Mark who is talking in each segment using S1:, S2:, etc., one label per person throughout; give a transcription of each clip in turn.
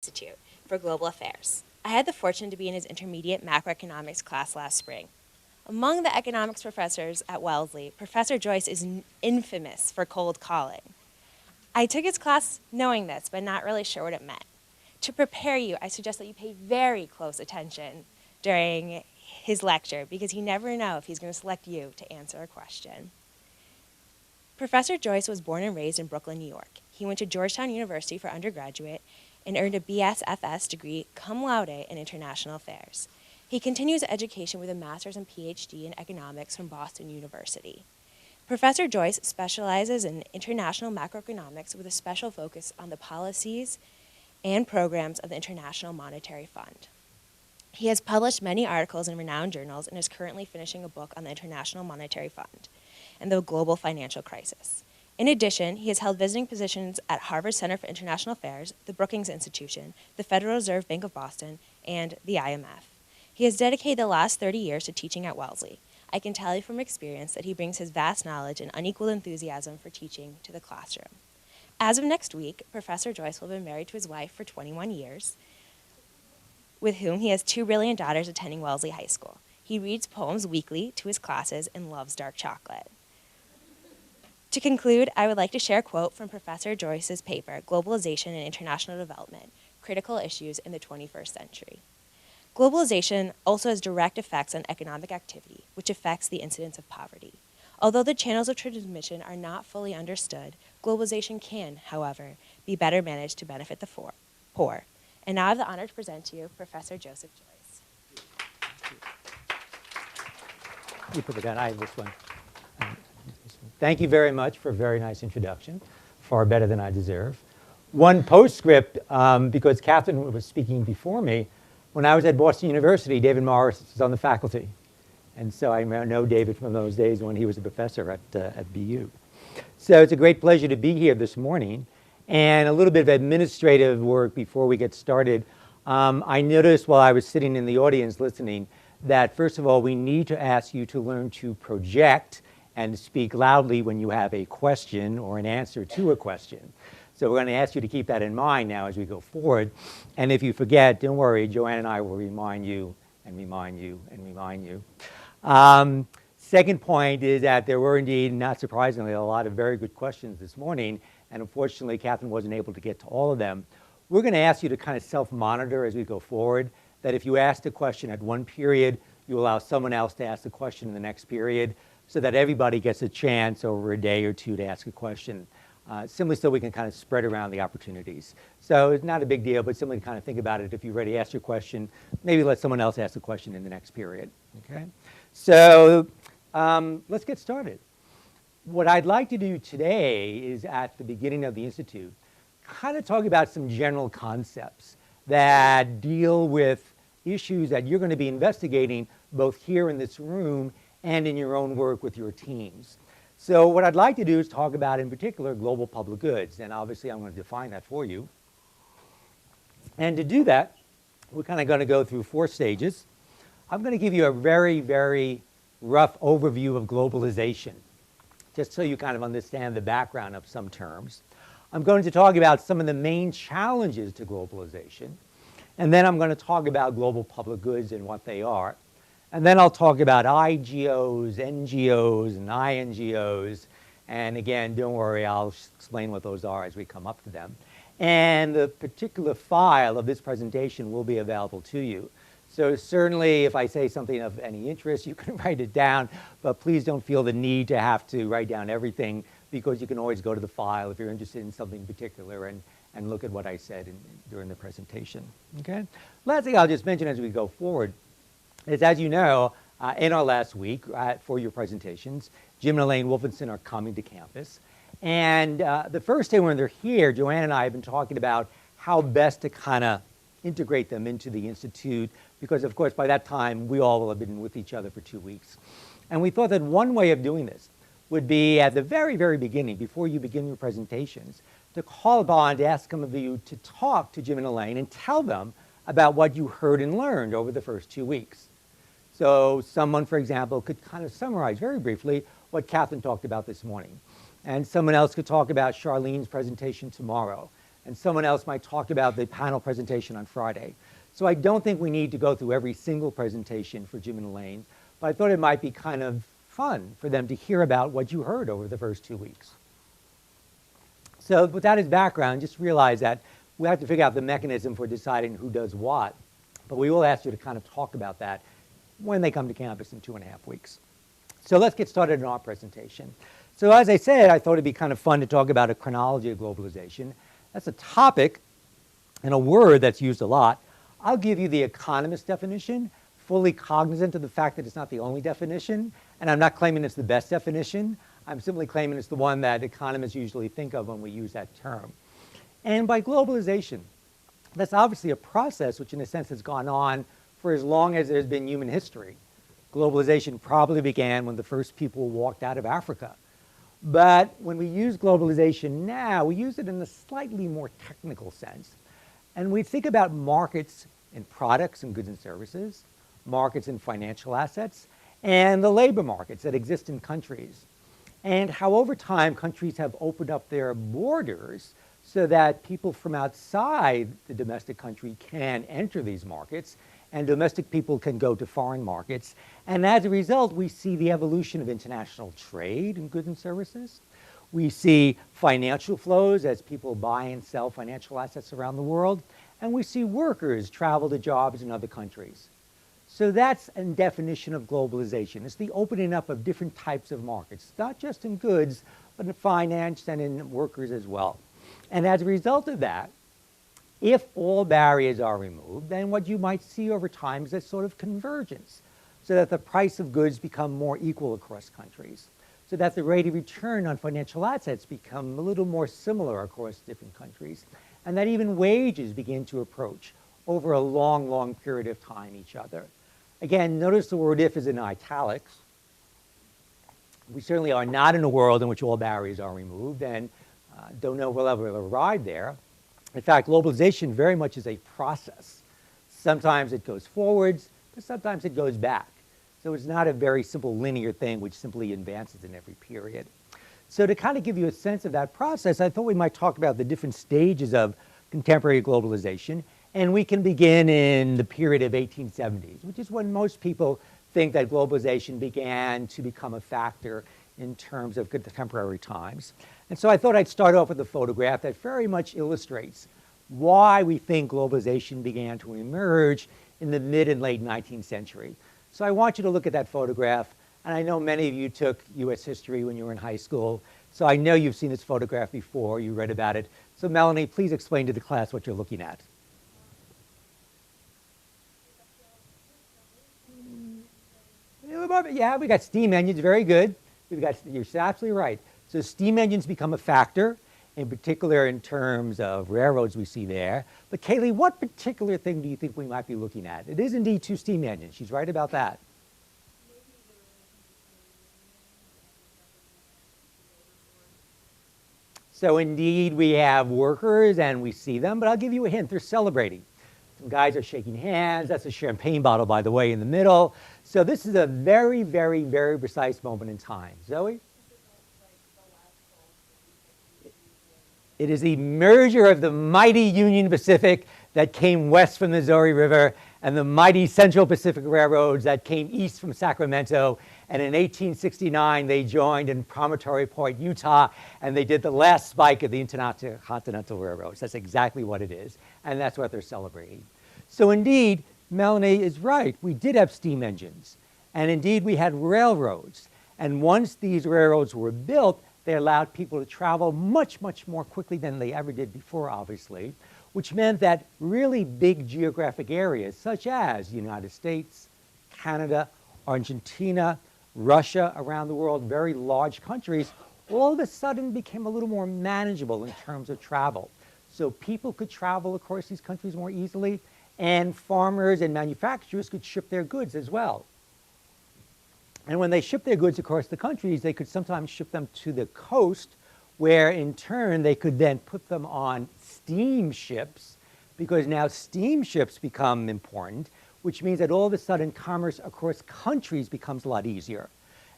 S1: Institute for Global Affairs. I had the fortune to be in his intermediate macroeconomics class last spring. Among the economics professors at Wellesley, Professor Joyce is infamous for cold calling. I took his class knowing this, but not really sure what it meant. To prepare you, I suggest that you pay very close attention during his lecture, because you never know if he's going to select you to answer a question. Professor Joyce was born and raised in Brooklyn, New York. He went to Georgetown University for undergraduate and earned a BSFS degree cum laude in international affairs. He continues education with a master's and PhD in economics from Boston University. Professor Joyce specializes in international macroeconomics with a special focus on the policies and programs of the International Monetary Fund. He has published many articles in renowned journals and is currently finishing a book on the International Monetary Fund and the global financial crisis. In addition, he has held visiting positions at Harvard Center for International Affairs, the Brookings Institution, the Federal Reserve Bank of Boston, and the IMF. He has dedicated the last 30 years to teaching at Wellesley. I can tell you from experience that he brings his vast knowledge and unequaled enthusiasm for teaching to the classroom. As of next week, Professor Joyce will be married to his wife for 21 years, with whom he has 2 brilliant daughters attending Wellesley High School. He reads poems weekly to his classes and loves dark chocolate. To conclude, I would like to share a quote from Professor Joyce's paper, Globalization and International Development, Critical Issues in the 21st Century. Globalization also has direct effects on economic activity, which affects the incidence of poverty. Although the channels of transmission are not fully understood, globalization can, however, be better managed to benefit the poor. And now I have the honor to present to you Professor Joseph Joyce.
S2: You put the gun, I have this one. Thank you very much for a very nice introduction, far better than I deserve. One postscript, because Catherine was speaking before me, when I was at Boston University, David Morris was on the faculty. And so I know David from those days when he was a professor at BU. So it's a great pleasure to be here this morning. And a little bit of administrative work before we get started. I noticed while I was sitting in the audience listening that, first of all, we need to ask you to learn to project and speak loudly when you have a question or an answer to a question. So we're going to ask you to keep that in mind now as we go forward. And if you forget, don't worry, Joanne and I will remind you and remind you and remind you. Second point is that there were indeed, not surprisingly, a lot of very good questions this morning. And unfortunately, Catherine wasn't able to get to all of them. We're going to ask you to kind of self-monitor as we go forward, that if you asked a question at one period, you allow someone else to ask the question in the next period, so that everybody gets a chance over a day or two to ask a question, simply so we can kind of spread around the opportunities. So it's not a big deal, but simply kind of think about it. If you've already asked your question, maybe let someone else ask the question in the next period. Okay? So let's get started. What I'd like to do today is, at the beginning of the Institute, kind of talk about some general concepts that deal with issues that you're going to be investigating both here in this room and in your own work with your teams. So what I'd like to do is talk about, in particular, global public goods. And obviously, I'm going to define that for you. And to do that, we're kind of going to go through 4 stages. I'm going to give you a very, very rough overview of globalization, just so you kind of understand the background of some terms. I'm going to talk about some of the main challenges to globalization. And then I'm going to talk about global public goods and what they are. And then I'll talk about IGOs, NGOs, and INGOs. And again, don't worry, I'll explain what those are as we come up to them. And the particular file of this presentation will be available to you. So certainly, if I say something of any interest, you can write it down. But please don't feel the need to have to write down everything, because you can always go to the file if you're interested in something particular and look at what I said during the presentation. Okay? Last thing I'll just mention as we go forward is, as you know, in our last week for your presentations, Jim and Elaine Wolfenson are coming to campus. And the first day when they're here, Joanne and I have been talking about how best to kind of integrate them into the Institute, because, of course, by that time, we all will have been with each other for 2 weeks. And we thought that one way of doing this would be, at the very, very beginning, before you begin your presentations, to call upon, to ask some of you to talk to Jim and Elaine and tell them about what you heard and learned over the first 2 weeks. So someone, for example, could kind of summarize very briefly what Catherine talked about this morning. And someone else could talk about Charlene's presentation tomorrow. and someone else might talk about the panel presentation on Friday. So I don't think we need to go through every single presentation for Jim and Elaine, but I thought it might be kind of fun for them to hear about what you heard over the first 2 weeks. So with that as background, just realize that we have to figure out the mechanism for deciding who does what, but we will ask you to kind of talk about that when they come to campus in 2.5 weeks. So let's get started in our presentation. So as I said, I thought it'd be kind of fun to talk about a chronology of globalization. That's a topic and a word that's used a lot. I'll give you the economist definition, fully cognizant of the fact that it's not the only definition, and I'm not claiming it's the best definition. I'm simply claiming it's the one that economists usually think of when we use that term. And by globalization, that's obviously a process which in a sense has gone on for as long as there's been human history. Globalization probably began when the first people walked out of Africa. But when we use globalization now, we use it in a slightly more technical sense. And we think about markets in products and goods and services, markets in financial assets, and the labor markets that exist in countries. And how over time countries have opened up their borders so that people from outside the domestic country can enter these markets, and domestic people can go to foreign markets. And as a result, we see the evolution of international trade in goods and services. We see financial flows as people buy and sell financial assets around the world. And we see workers travel to jobs in other countries. So that's a definition of globalization. It's the opening up of different types of markets, not just in goods, but in finance and in workers as well. And as a result of that, if all barriers are removed, then what you might see over time is a sort of convergence, so that the price of goods become more equal across countries, so that the rate of return on financial assets become a little more similar across different countries, and that even wages begin to approach over a long, long period of time each other. Again, notice the word if is in italics. We certainly are not in a world in which all barriers are removed, and don't know if we'll ever arrive there. In fact, globalization very much is a process. Sometimes it goes forwards, but sometimes it goes back. So it's not a very simple linear thing which simply advances in every period. So to kind of give you a sense of that process, I thought we might talk about the different stages of contemporary globalization. And we can begin in the period of 1870s, which is when most people think that globalization began to become a factor in terms of contemporary times. And so I thought I'd start off with a photograph that very much illustrates why we think globalization began to emerge in the mid and late 19th century. So I want you to look at that photograph. And I know many of you took US history when you were in high school. So I know you've seen this photograph before, you read about it. So Melanie, please explain to the class what you're looking at. Yeah, we got steam engines, very good. You're absolutely right. So steam engines become a factor, in particular in terms of railroads we see there. But Kaylee, what particular thing do you think we might be looking at? It is indeed two steam engines. She's right about that. So indeed we have workers and we see them, but I'll give you a hint, they're celebrating. Some guys are shaking hands. That's a champagne bottle, by the way, in the middle. So this is a very, very, very precise moment in time. Zoe? It is the merger of the mighty Union Pacific that came west from the Missouri River and the mighty Central Pacific Railroads that came east from Sacramento. And in 1869, they joined in Promontory Point, Utah, and they did the last spike of the Intercontinental Railroads. That's exactly what it is, and that's what they're celebrating. So indeed, Melanie is right. We did have steam engines, and indeed we had railroads. And once these railroads were built, they allowed people to travel much, much more quickly than they ever did before, obviously, which meant that really big geographic areas, such as the United States, Canada, Argentina, Russia, around the world, very large countries, all of a sudden became a little more manageable in terms of travel. So people could travel across these countries more easily, and farmers and manufacturers could ship their goods as well. And when they shipped their goods across the countries, they could sometimes ship them to the coast, where in turn they could then put them on steamships, because now steamships become important, which means that all of a sudden commerce across countries becomes a lot easier.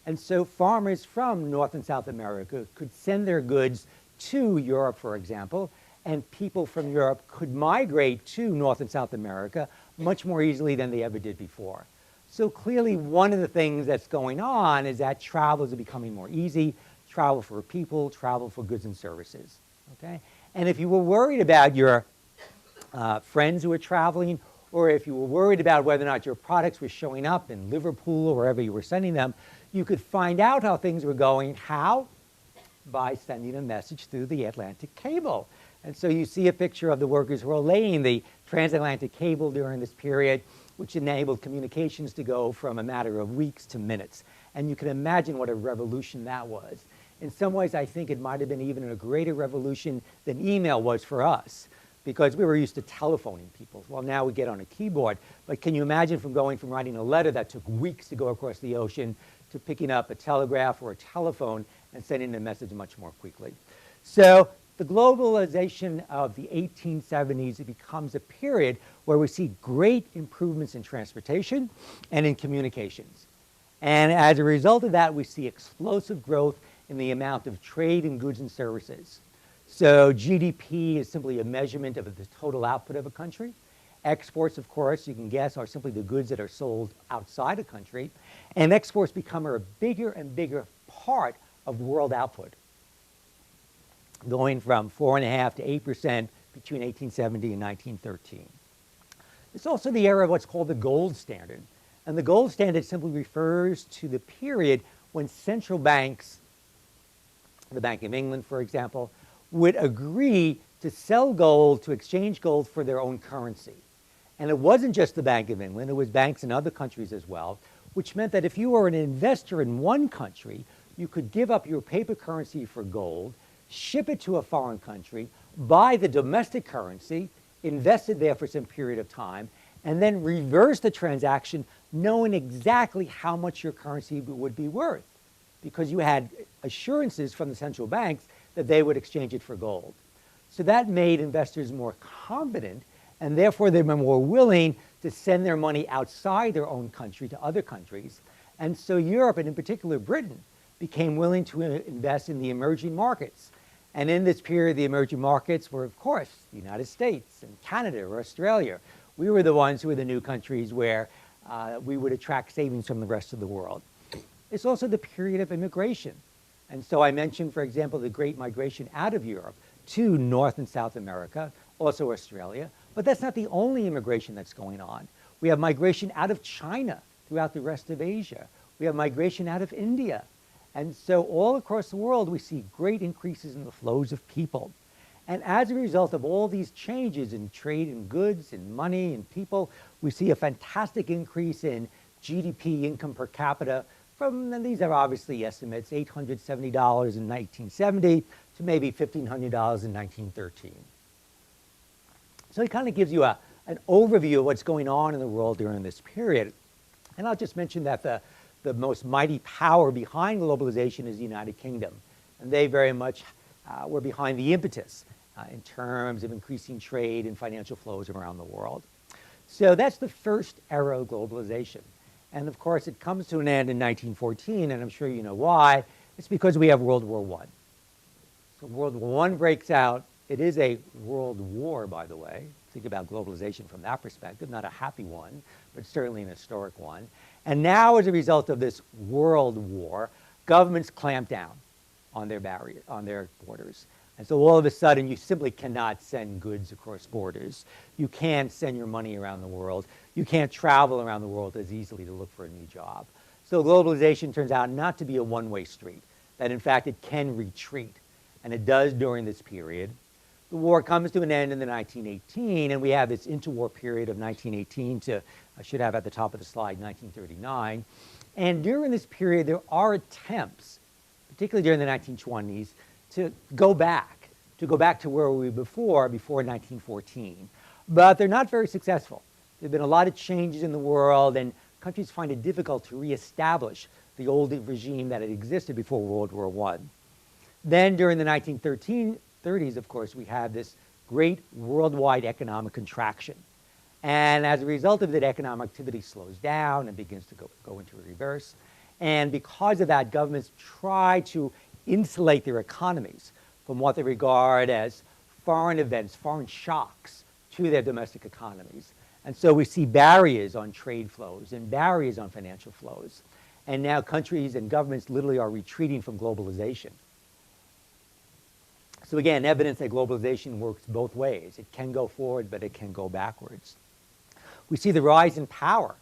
S2: And so farmers from North and South America could send their goods to Europe, for example, and people from Europe could migrate to North and South America much more easily than they ever did before. So clearly one of the things that's going on is that travel is becoming more easy, travel for people, travel for goods and services. Okay? And if you were worried about your friends who were traveling, or if you were worried about whether or not your products were showing up in Liverpool or wherever you were sending them, you could find out how things were going. How? By sending a message through the Atlantic cable. And so you see a picture of the workers who are laying the transatlantic cable during this period, which enabled communications to go from a matter of weeks to minutes. And you can imagine what a revolution that was. In some ways, I think it might have been even a greater revolution than email was for us, because we were used to telephoning people. Well, now we get on a keyboard. But can you imagine from going from writing a letter that took weeks to go across the ocean to picking up a telegraph or a telephone and sending a message much more quickly? So the globalization of the 1870s, it becomes a period where we see great improvements in transportation and in communications. And as a result of that, we see explosive growth in the amount of trade in goods and services. So GDP is simply a measurement of the total output of a country. Exports, of course, you can guess, are simply the goods that are sold outside a country. And exports become a bigger and bigger part of world output, going from 4.5% to 8% between 1870 and 1913. It's also the era of what's called the gold standard. And the gold standard simply refers to the period when central banks, the Bank of England, for example, would agree to sell gold, to exchange gold for their own currency. And it wasn't just the Bank of England, it was banks in other countries as well, which meant that if you were an investor in one country, you could give up your paper currency for gold, ship it to a foreign country, buy the domestic currency, invest it there for some period of time, and then reverse the transaction knowing exactly how much your currency would be worth, because you had assurances from the central banks that they would exchange it for gold. So that made investors more confident, and therefore they were more willing to send their money outside their own country to other countries. And so Europe, and in particular Britain, became willing to invest in the emerging markets. And in this period, the emerging markets were, of course, the United States and Canada or Australia. We were the ones who were the new countries where we would attract savings from the rest of the world. It's also the period of immigration. And so I mentioned, for example, the great migration out of Europe to North and South America, also Australia. But that's not the only immigration that's going on. We have migration out of China throughout the rest of Asia. We have migration out of India. And so all across the world, we see great increases in the flows of people. And as a result of all these changes in trade in goods, in money, in people, we see a fantastic increase in GDP, income per capita, from, and these are obviously estimates, $870 in 1970 to maybe $1,500 in 1913. So it kind of gives you an overview of what's going on in the world during this period. And I'll just mention that the most mighty power behind globalization is the United Kingdom. And they very much were behind the impetus in terms of increasing trade and financial flows around the world. So that's the first era of globalization. And of course, it comes to an end in 1914, and I'm sure you know why. It's because we have World War I. So World War I breaks out. It is a world war, by the way. Think about globalization from that perspective, not a happy one, but certainly an historic one. And now, as a result of this world war, governments clamp down on their borders. And so all of a sudden, you simply cannot send goods across borders. You can't send your money around the world. You can't travel around the world as easily to look for a new job. So globalization turns out not to be a one-way street, that in fact it can retreat. And it does during this period. The war comes to an end in the 1918, and we have this interwar period of 1918 to, I should have at the top of the slide, 1939. And during this period, there are attempts, particularly during the 1920s, to go back to where we were before 1914. But they're not very successful. There have been a lot of changes in the world, and countries find it difficult to reestablish the old regime that had existed before World War I. Then during the 1930s, of course, we have this great worldwide economic contraction. And as a result of that, economic activity slows down and begins to go into reverse. And because of that, governments try to insulate their economies from what they regard as foreign events, foreign shocks to their domestic economies. And so we see barriers on trade flows and barriers on financial flows. And now countries and governments literally are retreating from globalization. So again, evidence that globalization works both ways. It can go forward, but it can go backwards. We see the rise in power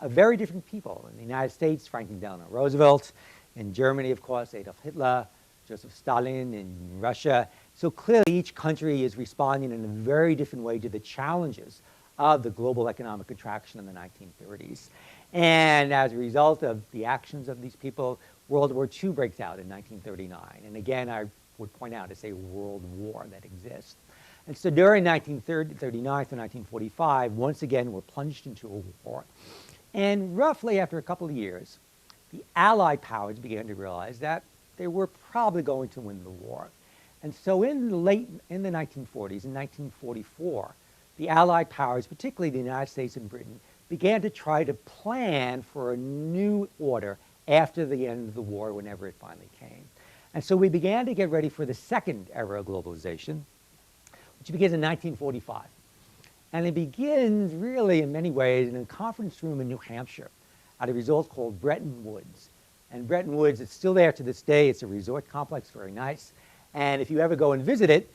S2: of very different people. In the United States, Franklin Delano Roosevelt. In Germany, of course, Adolf Hitler, Joseph Stalin. In Russia. So clearly, each country is responding in a very different way to the challenges of the global economic contraction in the 1930s. And as a result of the actions of these people, World War II breaks out in 1939. And again, I would point out it's a world war that exists. And so during 1939 to 1945, once again, we're plunged into a war. And roughly after a couple of years, the Allied powers began to realize that they were probably going to win the war. And so in the 1940s, in 1944, the Allied powers, particularly the United States and Britain, began to try to plan for a new order after the end of the war, whenever it finally came. And so we began to get ready for the second era of globalization, which begins in 1945. And it begins really in many ways in a conference room in New Hampshire at a resort called Bretton Woods. And Bretton Woods, it's still there to this day. It's a resort complex, very nice. And if you ever go and visit it,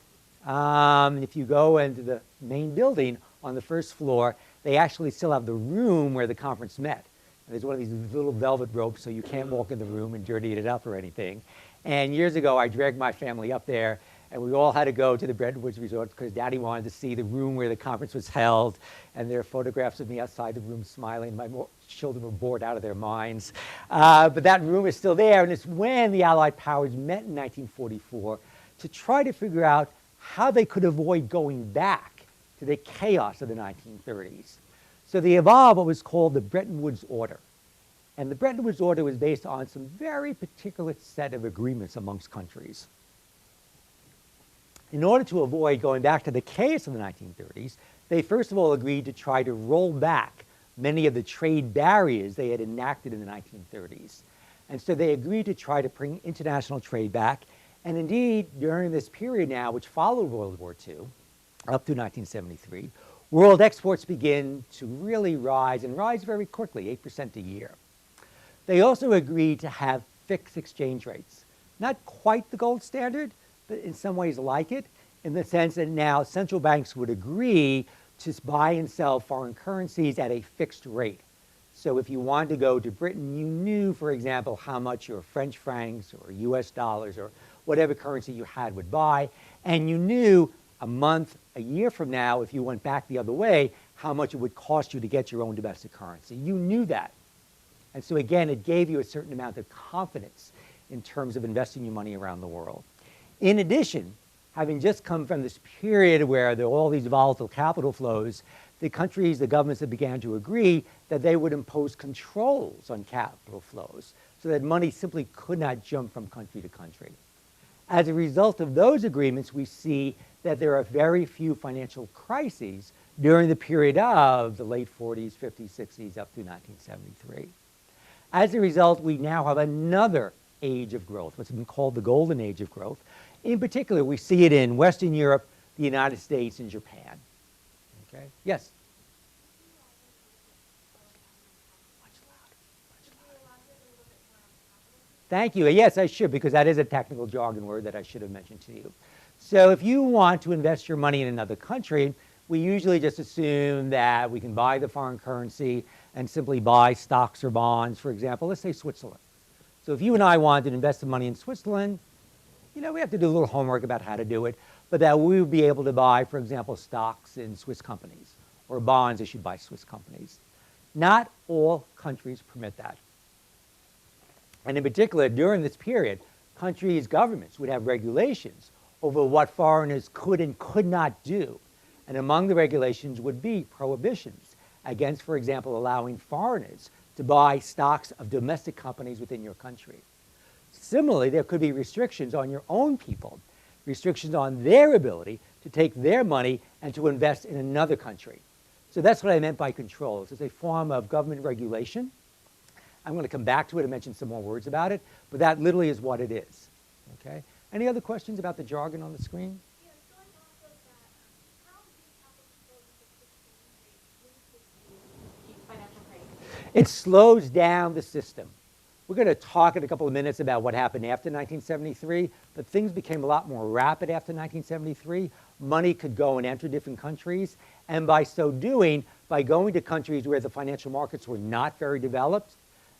S2: if you go into the main building on the first floor, they actually still have the room where the conference met. And there's one of these little velvet ropes, so you can't walk in the room and dirty it up or anything. And years ago, I dragged my family up there, and we all had to go to the Bretton Woods Resort because Daddy wanted to see the room where the conference was held. And there are photographs of me outside the room smiling. My children were bored out of their minds. But that room is still there, and it's when the Allied powers met in 1944 to try to figure out how they could avoid going back to the chaos of the 1930s. So they evolved what was called the Bretton Woods Order. And the Bretton Woods Order was based on some very particular set of agreements amongst countries. In order to avoid going back to the chaos of the 1930s, they first of all agreed to try to roll back many of the trade barriers they had enacted in the 1930s. And so they agreed to try to bring international trade back. And indeed, during this period now, which followed World War II, up to 1973, world exports begin to really rise, and rise very quickly, 8% a year. They also agreed to have fixed exchange rates. Not quite the gold standard, but in some ways like it, in the sense that now central banks would agree to buy and sell foreign currencies at a fixed rate. So if you wanted to go to Britain, you knew, for example, how much your French francs or US dollars or whatever currency you had would buy, and you knew a month, a year from now, if you went back the other way, how much it would cost you to get your own domestic currency. You knew that. And so again, it gave you a certain amount of confidence in terms of investing your money around the world. In addition, having just come from this period where there were all these volatile capital flows, the countries, the governments that began to agree that they would impose controls on capital flows so that money simply could not jump from country to country. As a result of those agreements, we see that there are very few financial crises during the period of the late 40s, 50s, 60s, up to 1973. As a result, we now have another age of growth, what's been called the golden age of growth. In particular, we see it in Western Europe, the United States, and Japan. Okay? Yes? Much louder. Thank you. Yes, I should, because that is a technical jargon word that I should have mentioned to you. So if you want to invest your money in another country, we usually just assume that we can buy the foreign currency and simply buy stocks or bonds, for example, let's say Switzerland. So if you and I wanted to invest some money in Switzerland, you know, we have to do a little homework about how to do it, but that we would be able to buy, for example, stocks in Swiss companies or bonds issued by Swiss companies. Not all countries permit that. And in particular, during this period, countries' governments would have regulations over what foreigners could and could not do. And among the regulations would be prohibitions against, for example, allowing foreigners to buy stocks of domestic companies within your country. Similarly, there could be restrictions on your own people, restrictions on their ability to take their money and to invest in another country. So that's what I meant by controls. It's a form of government regulation. I'm going to come back to it and mention some more words about it, but that literally is what it is. Okay? Any other questions about the jargon on the screen?
S3: Yeah, going off
S2: It slows down the system. We're going to talk in a couple of minutes about what happened after 1973, but things became a lot more rapid after 1973. Money could go and enter different countries, and by so doing, by going to countries where the financial markets were not very developed,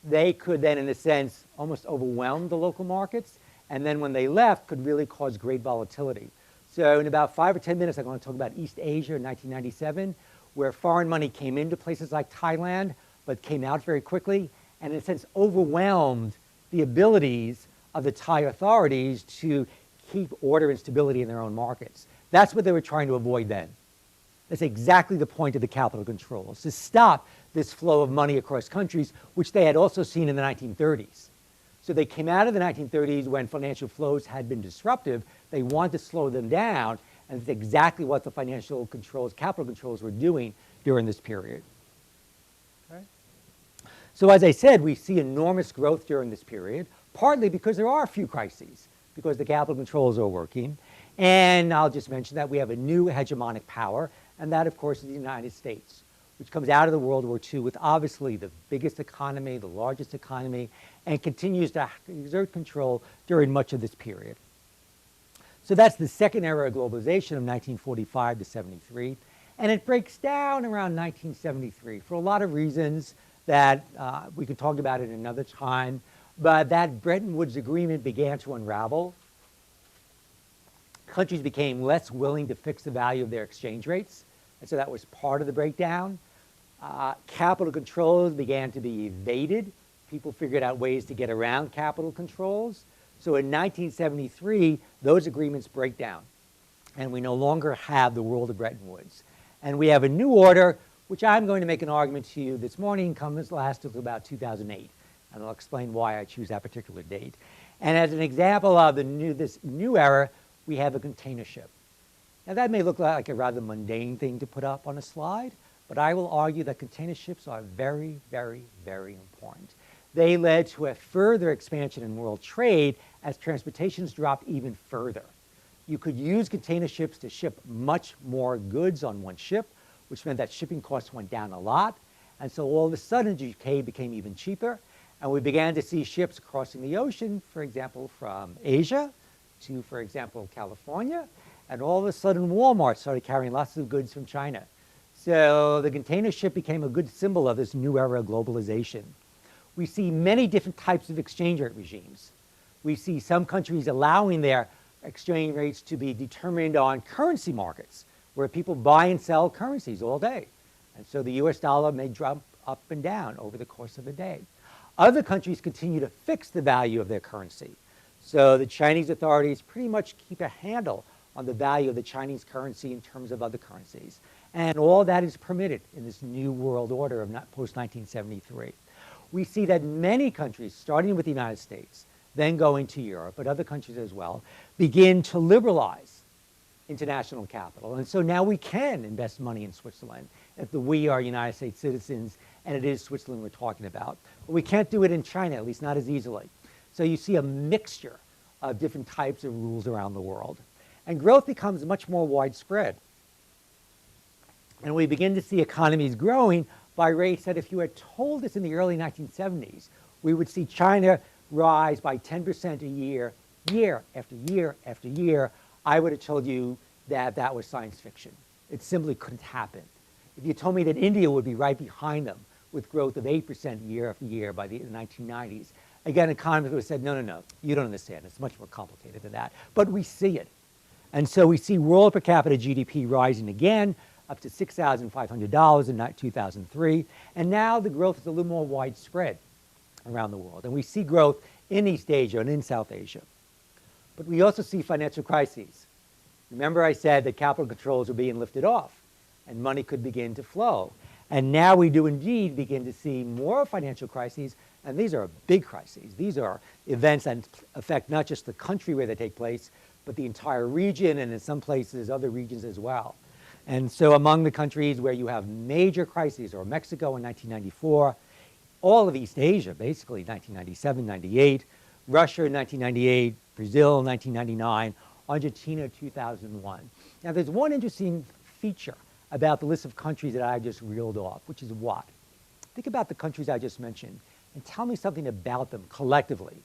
S2: they could then, in a sense, almost overwhelm the local markets, and then when they left, could really cause great volatility. So in about 5 or 10 minutes, I'm going to talk about East Asia in 1997, where foreign money came into places like Thailand, but came out very quickly, and in a sense overwhelmed the abilities of the Thai authorities to keep order and stability in their own markets. That's what they were trying to avoid then. That's exactly the point of the capital controls, to stop this flow of money across countries, which they had also seen in the 1930s. So they came out of the 1930s when financial flows had been disruptive. They wanted to slow them down, and it's exactly what the financial controls, capital controls were doing during this period. Okay. So as I said, we see enormous growth during this period, partly because there are a few crises, because the capital controls are working. And I'll just mention that we have a new hegemonic power, and that, of course, is the United States, which comes out of the World War II with obviously the biggest economy, the largest economy, and continues to exert control during much of this period. So that's the second era of globalization of 1945 to 73, and it breaks down around 1973 for a lot of reasons that we could talk about it another time, but that Bretton Woods agreement began to unravel. Countries became less willing to fix the value of their exchange rates, and so that was part of the breakdown. Capital controls began to be evaded. People figured out ways to get around capital controls. So in 1973, those agreements break down, and we no longer have the world of Bretton Woods. And we have a new order, which I'm going to make an argument to you this morning, lasts until about 2008. And I'll explain why I choose that particular date. And as an example of this new era, we have a container ship. Now that may look like a rather mundane thing to put up on a slide, but I will argue that container ships are very, very, very important. They led to a further expansion in world trade as transportations dropped even further. You could use container ships to ship much more goods on one ship, which meant that shipping costs went down a lot. And so all of a sudden, GK became even cheaper. And we began to see ships crossing the ocean, for example, from Asia to, for example, California. And all of a sudden, Walmart started carrying lots of goods from China. So the container ship became a good symbol of this new era of globalization. We see many different types of exchange rate regimes. We see some countries allowing their exchange rates to be determined on currency markets, where people buy and sell currencies all day. And so the US dollar may drop up and down over the course of a day. Other countries continue to fix the value of their currency. So the Chinese authorities pretty much keep a handle on the value of the Chinese currency in terms of other currencies. And all that is permitted in this new world order of post-1973. We see that many countries, starting with the United States, then going to Europe, but other countries as well, begin to liberalize international capital. And so now we can invest money in Switzerland if we are United States citizens, and it is Switzerland we're talking about. But we can't do it in China, at least not as easily. So you see a mixture of different types of rules around the world. And growth becomes much more widespread. And we begin to see economies growing by rates that if you had told us in the early 1970s, we would see China rise by 10% a year, year after year after year, I would have told you that that was science fiction. It simply couldn't happen. If you told me that India would be right behind them with growth of 8% year after year by the 1990s, again, economists would have said, no, no, no, you don't understand. It's much more complicated than that. But we see it. And so we see world per capita GDP rising again, up to $6,500 in 2003. And now the growth is a little more widespread around the world. And we see growth in East Asia and in South Asia. But we also see financial crises. Remember I said that capital controls were being lifted off and money could begin to flow. And now we do indeed begin to see more financial crises, and these are big crises. These are events that affect not just the country where they take place, but the entire region, and in some places other regions as well. And so among the countries where you have major crises are Mexico in 1994, all of East Asia, basically 1997, 98, Russia in 1998, Brazil in 1999, Argentina 2001. Now there's one interesting feature about the list of countries that I just reeled off, which is what? think about the countries I just mentioned and tell me something about them collectively.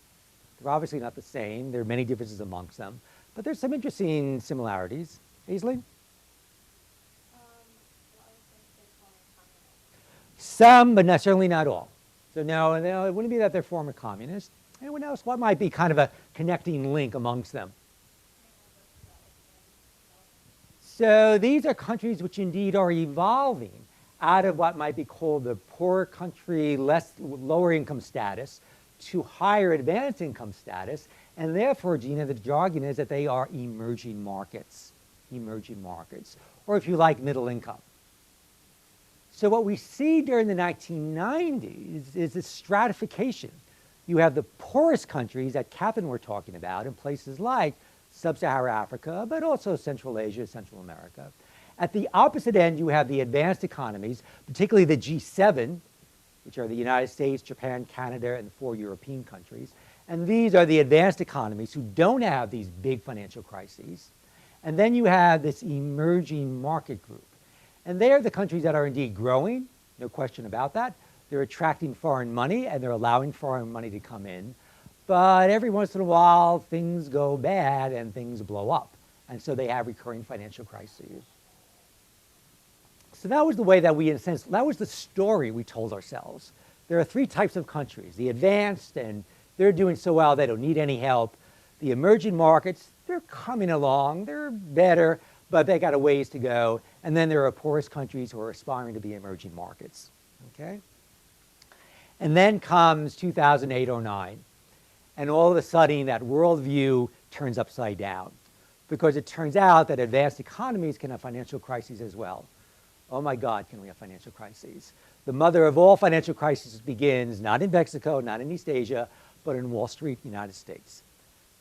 S2: They're obviously not the same. There are many differences amongst them, but there's some interesting similarities. Aisley? Some, but certainly not all. So no, it wouldn't be that they're former communists. Anyone else? What might be kind of a connecting link amongst them? So these are countries which indeed are evolving out of what might be called the poor country, lower income status to higher advanced income status. And therefore, Gina, the jargon is that they are emerging markets, or if you like, middle income. So what we see during the 1990s is this stratification. You have the poorest countries that Catherine were talking about in places like Sub-Saharan Africa, but also Central Asia, Central America. At the opposite end, you have the advanced economies, particularly the G7, which are the United States, Japan, Canada, and 4 European countries. And these are the advanced economies who don't have these big financial crises. And then you have this emerging market group. And they are the countries that are indeed growing, no question about that. They're attracting foreign money, and they're allowing foreign money to come in. But every once in a while, things go bad and things blow up. And so they have recurring financial crises. So that was the way that we, in a sense, that was the story we told ourselves. There are 3 types of countries. The advanced, and they're doing so well they don't need any help. The emerging markets, they're coming along. They're better, but they got a ways to go. And then there are poorest countries who are aspiring to be emerging markets. Okay? And then comes 2008-09. And all of a sudden, that worldview turns upside down, because it turns out that advanced economies can have financial crises as well. Oh my God, can we have financial crises? The mother of all financial crises begins not in Mexico, not in East Asia, but in Wall Street, United States.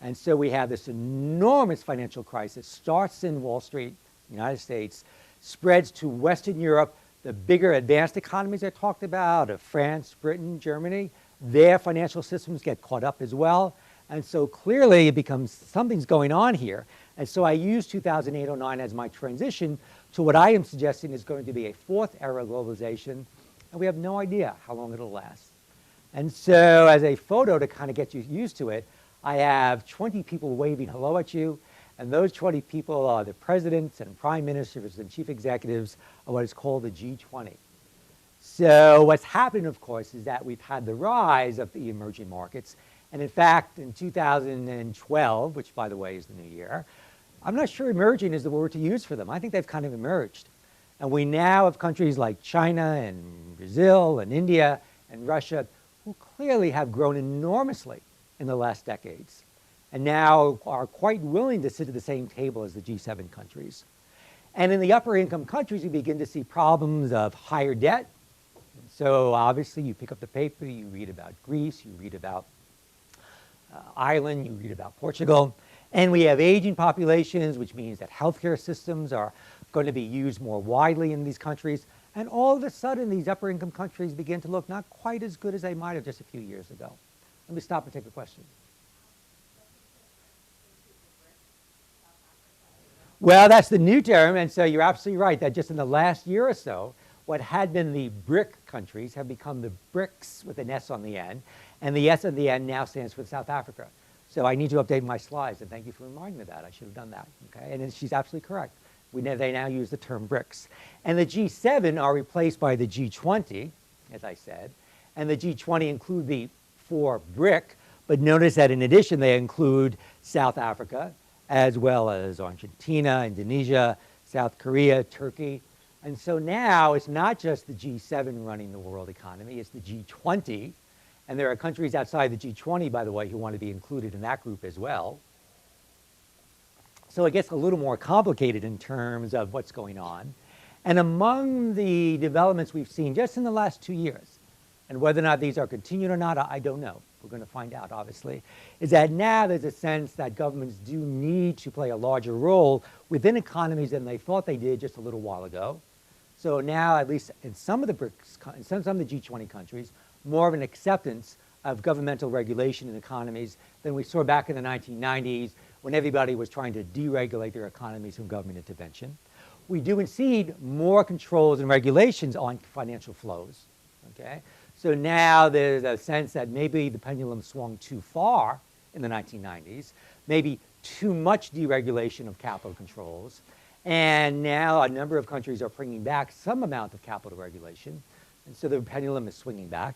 S2: And so we have this enormous financial crisis, starts in Wall Street, United States, spreads to Western Europe, the bigger advanced economies I talked about, of France, Britain, Germany. Their financial systems get caught up as well. And so clearly it becomes something's going on here. And so I use 2008-09 as my transition to what I am suggesting is going to be a 4th era of globalization. And we have no idea how long it'll last. And so as a photo to kind of get you used to it, I have 20 people waving hello at you. And those 20 people are the presidents and prime ministers and chief executives of what is called the G20. So what's happened, of course, is that we've had the rise of the emerging markets. And in fact, in 2012, which, by the way, is the new year, I'm not sure emerging is the word to use for them. I think they've kind of emerged. And we now have countries like China and Brazil and India and Russia who clearly have grown enormously in the last decades and now are quite willing to sit at the same table as the G7 countries. And in the upper income countries, we begin to see problems of higher debt. So obviously, you pick up the paper, you read about Greece, you read about Ireland, you read about Portugal. And we have aging populations, which means that healthcare systems are going to be used more widely in these countries. And all of a sudden, these upper income countries begin to look not quite as good as they might have just a few years ago. Let me stop and take a question. Well, that's the new term, and so you're absolutely right that just in the last year or so, what had been the BRIC countries have become the BRICS with an S on the end, and the S on the end now stands for South Africa. So I need to update my slides, and thank you for reminding me of that. I should have done that, okay? And she's absolutely correct. They now use the term BRICS. And the G7 are replaced by the G20, as I said, and the G20 include the 4 BRIC, but notice that in addition they include South Africa, as well as Argentina, Indonesia, South Korea, Turkey. And so now it's not just the G7 running the world economy, it's the G20. And there are countries outside the G20, by the way, who want to be included in that group as well. So it gets a little more complicated in terms of what's going on. And among the developments we've seen just in the last 2 years, and whether or not these are continued or not, I don't know. We're going to find out, obviously, is that now there's a sense that governments do need to play a larger role within economies than they thought they did just a little while ago. So now, at least in some of the BRICS, in some of the G20 countries, more of an acceptance of governmental regulation in economies than we saw back in the 1990s when everybody was trying to deregulate their economies from government intervention. We do indeed more controls and regulations on financial flows. Okay? So now there's a sense that maybe the pendulum swung too far in the 1990s, maybe too much deregulation of capital controls, and now a number of countries are bringing back some amount of capital regulation, and so the pendulum is swinging back.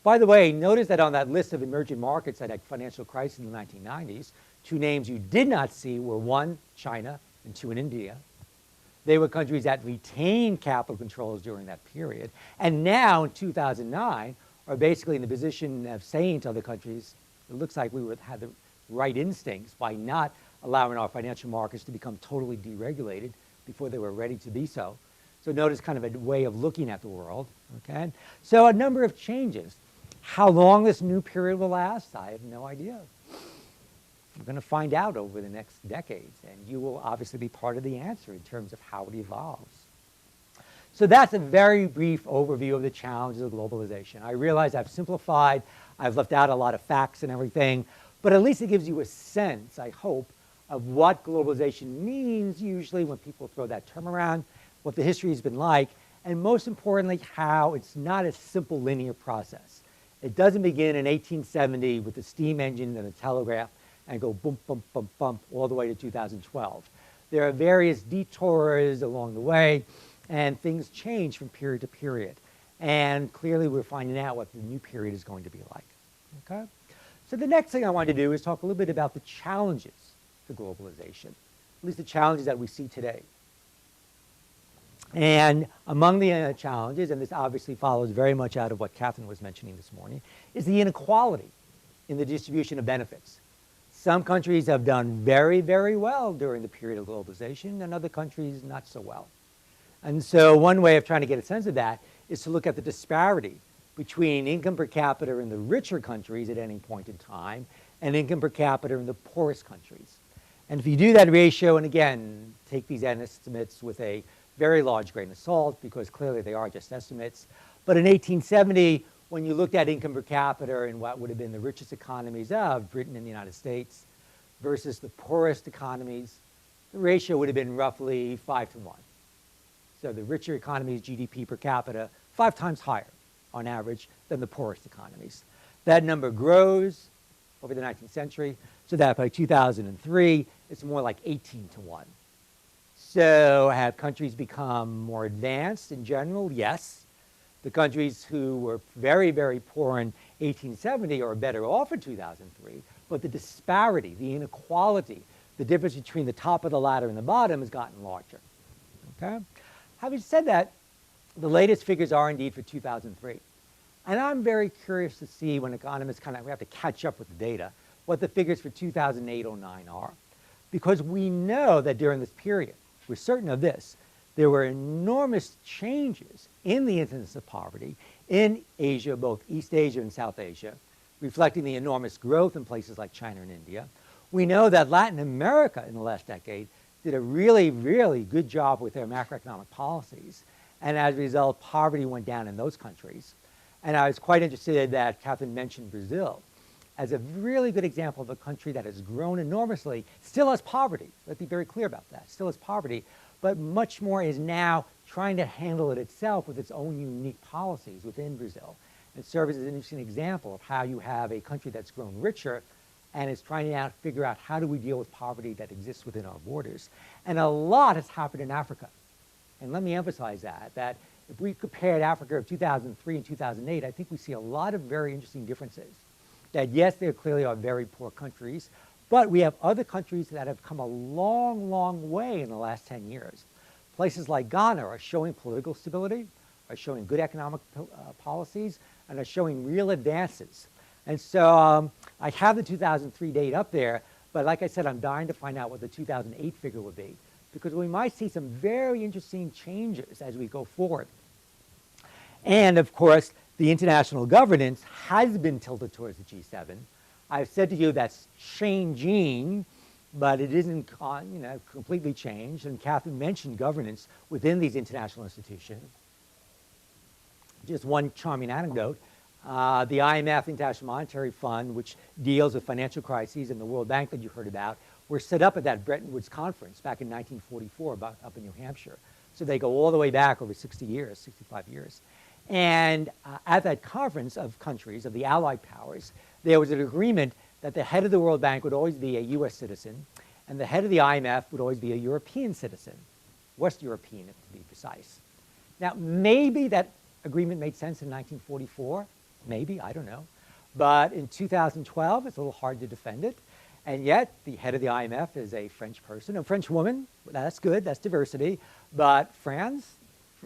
S2: By the way, notice that on that list of emerging markets that had financial crisis in the 1990s, two names you did not see were one, China, and two, in India. They were countries that retained capital controls during that period, and now in 2009 are basically in the position of saying to other countries, it looks like we had the right instincts by not allowing our financial markets to become totally deregulated before they were ready to be so. So notice kind of a way of looking at the world, okay? So a number of changes. How long this new period will last, I have no idea. We're going to find out over the next decades, and you will obviously be part of the answer in terms of how it evolves. So that's a very brief overview of the challenges of globalization. I realize I've simplified, I've left out a lot of facts and everything, but at least it gives you a sense, I hope, of what globalization means usually when people throw that term around, what the history has been like, and most importantly, how it's not a simple linear process. It doesn't begin in 1870 with the steam engine and the telegraph and go bump, bump, bump, bump all the way to 2012. There are various detours along the way, and things change from period to period. And clearly we're finding out what the new period is going to be like. Okay? So the next thing I want to do is talk a little bit about the challenges to globalization, at least the challenges that we see today. And among the challenges, and this obviously follows very much out of what Catherine was mentioning this morning, is the inequality in the distribution of benefits. Some countries have done very, very well during the period of globalization, and other countries not so well. And so one way of trying to get a sense of that is to look at the disparity between income per capita in the richer countries at any point in time and income per capita in the poorest countries. And if you do that ratio, and again, take these estimates with a very large grain of salt, because clearly they are just estimates, but in 1870, when you looked at income per capita in what would have been the richest economies of Britain and the United States versus the poorest economies, the ratio would have been roughly 5 to 1. So the richer economies' GDP per capita 5 times higher on average than the poorest economies. That number grows over the 19th century, so that by 2003, it's more like 18 to 1. So have countries become more advanced in general? Yes. The countries who were very, very poor in 1870 are better off in 2003, but the disparity, the inequality, the difference between the top of the ladder and the bottom has gotten larger. Okay? Having said that, the latest figures are indeed for 2003. And I'm very curious to see when economists we have to catch up with the data, what the figures for 2008-09 are. Because we know that during this period, we're certain of this, there were enormous changes in the incidence of poverty in Asia, both East Asia and South Asia, reflecting the enormous growth in places like China and India. We know that Latin America in the last decade did a really, really good job with their macroeconomic policies. And as a result, poverty went down in those countries. And I was quite interested that Catherine mentioned Brazil as a really good example of a country that has grown enormously, still has poverty. Let's be very clear about that. Still has poverty, but much more is now trying to handle it itself with its own unique policies within Brazil. And serves as an interesting example of how you have a country that's grown richer and is trying to figure out how do we deal with poverty that exists within our borders. And a lot has happened in Africa. And let me emphasize that if we compared Africa of 2003 and 2008, I think we see a lot of very interesting differences. That yes, there clearly are very poor countries, but we have other countries that have come a long, long way in the last 10 years. Places like Ghana are showing political stability, are showing good economic policies, and are showing real advances. And so I have the 2003 date up there, but like I said, I'm dying to find out what the 2008 figure would be, because we might see some very interesting changes as we go forward. And of course, the international governance has been tilted towards the G7. I've said to you that's changing, but it isn't completely changed. And Catherine mentioned governance within these international institutions. Just one charming anecdote. The IMF, International Monetary Fund, which deals with financial crises, and the World Bank that you heard about, were set up at that Bretton Woods conference back in 1944 up in New Hampshire. So they go all the way back over 60 years, 65 years. And at that conference of countries, of the Allied powers, there was an agreement that the head of the World Bank would always be a US citizen, and the head of the IMF would always be a European citizen, West European, to be precise. Now, maybe that agreement made sense in 1944. Maybe, I don't know. But in 2012, it's a little hard to defend it. And yet, the head of the IMF is a French person, a French woman. That's good, that's diversity. But France,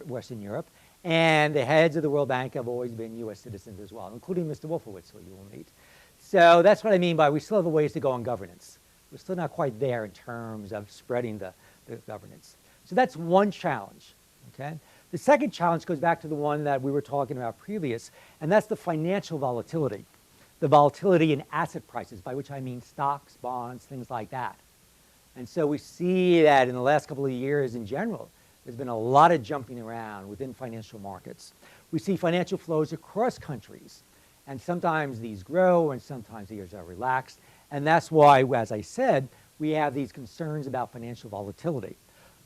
S2: Western Europe, and the heads of the World Bank have always been US citizens as well, including Mr. Wolfowitz, who you will meet. So that's what I mean by we still have a ways to go on governance. We're still not quite there in terms of spreading the governance. So that's one challenge, okay? The second challenge goes back to the one that we were talking about previous, and that's the financial volatility. The volatility in asset prices, by which I mean stocks, bonds, things like that. And so we see that in the last couple of years in general, there's been a lot of jumping around within financial markets. We see financial flows across countries, and sometimes these grow and sometimes these are relaxed. And that's why, as I said, we have these concerns about financial volatility.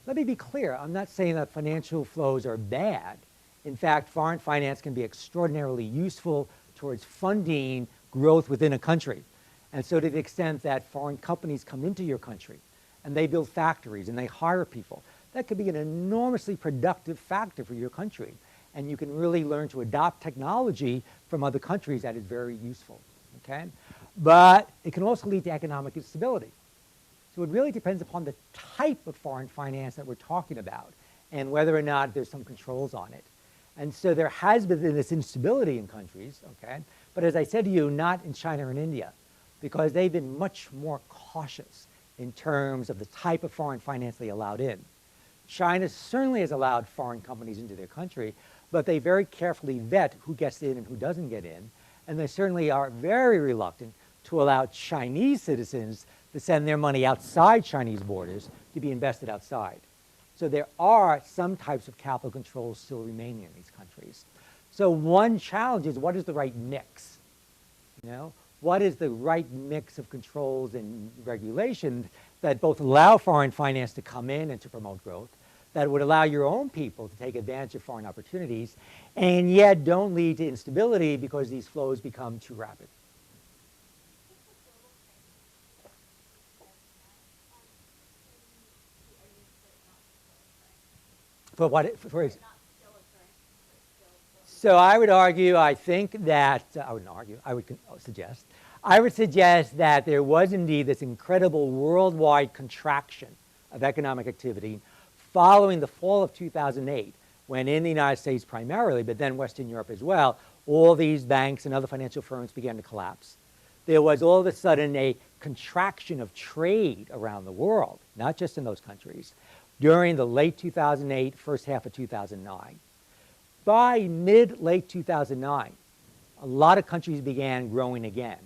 S2: Let me be clear, I'm not saying that financial flows are bad. In fact, foreign finance can be extraordinarily useful towards funding growth within a country. And so to the extent that foreign companies come into your country and they build factories and they hire people, that could be an enormously productive factor for your country. And you can really learn to adopt technology from other countries that is very useful, okay? But it can also lead to economic instability. So it really depends upon the type of foreign finance that we're talking about and whether or not there's some controls on it. And so there has been this instability in countries, okay? But as I said to you, not in China and India, because they've been much more cautious in terms of the type of foreign finance they allowed in. China certainly has allowed foreign companies into their country, but they very carefully vet who gets in and who doesn't get in. And they certainly are very reluctant to allow Chinese citizens to send their money outside Chinese borders to be invested outside. So there are some types of capital controls still remaining in these countries. So one challenge is, what is the right mix? You know, what is the right mix of controls and regulations that both allow foreign finance to come in and to promote growth, that would allow your own people to take advantage of foreign opportunities, and yet don't lead to instability because these flows become too rapid? For what? So I would argue, I think that, I wouldn't argue, I would suggest that there was indeed this incredible worldwide contraction of economic activity following the fall of 2008, when in the United States primarily, but then Western Europe as well, all these banks and other financial firms began to collapse. There was all of a sudden a contraction of trade around the world, not just in those countries, during the late 2008, first half of 2009. By mid-late 2009, a lot of countries began growing again,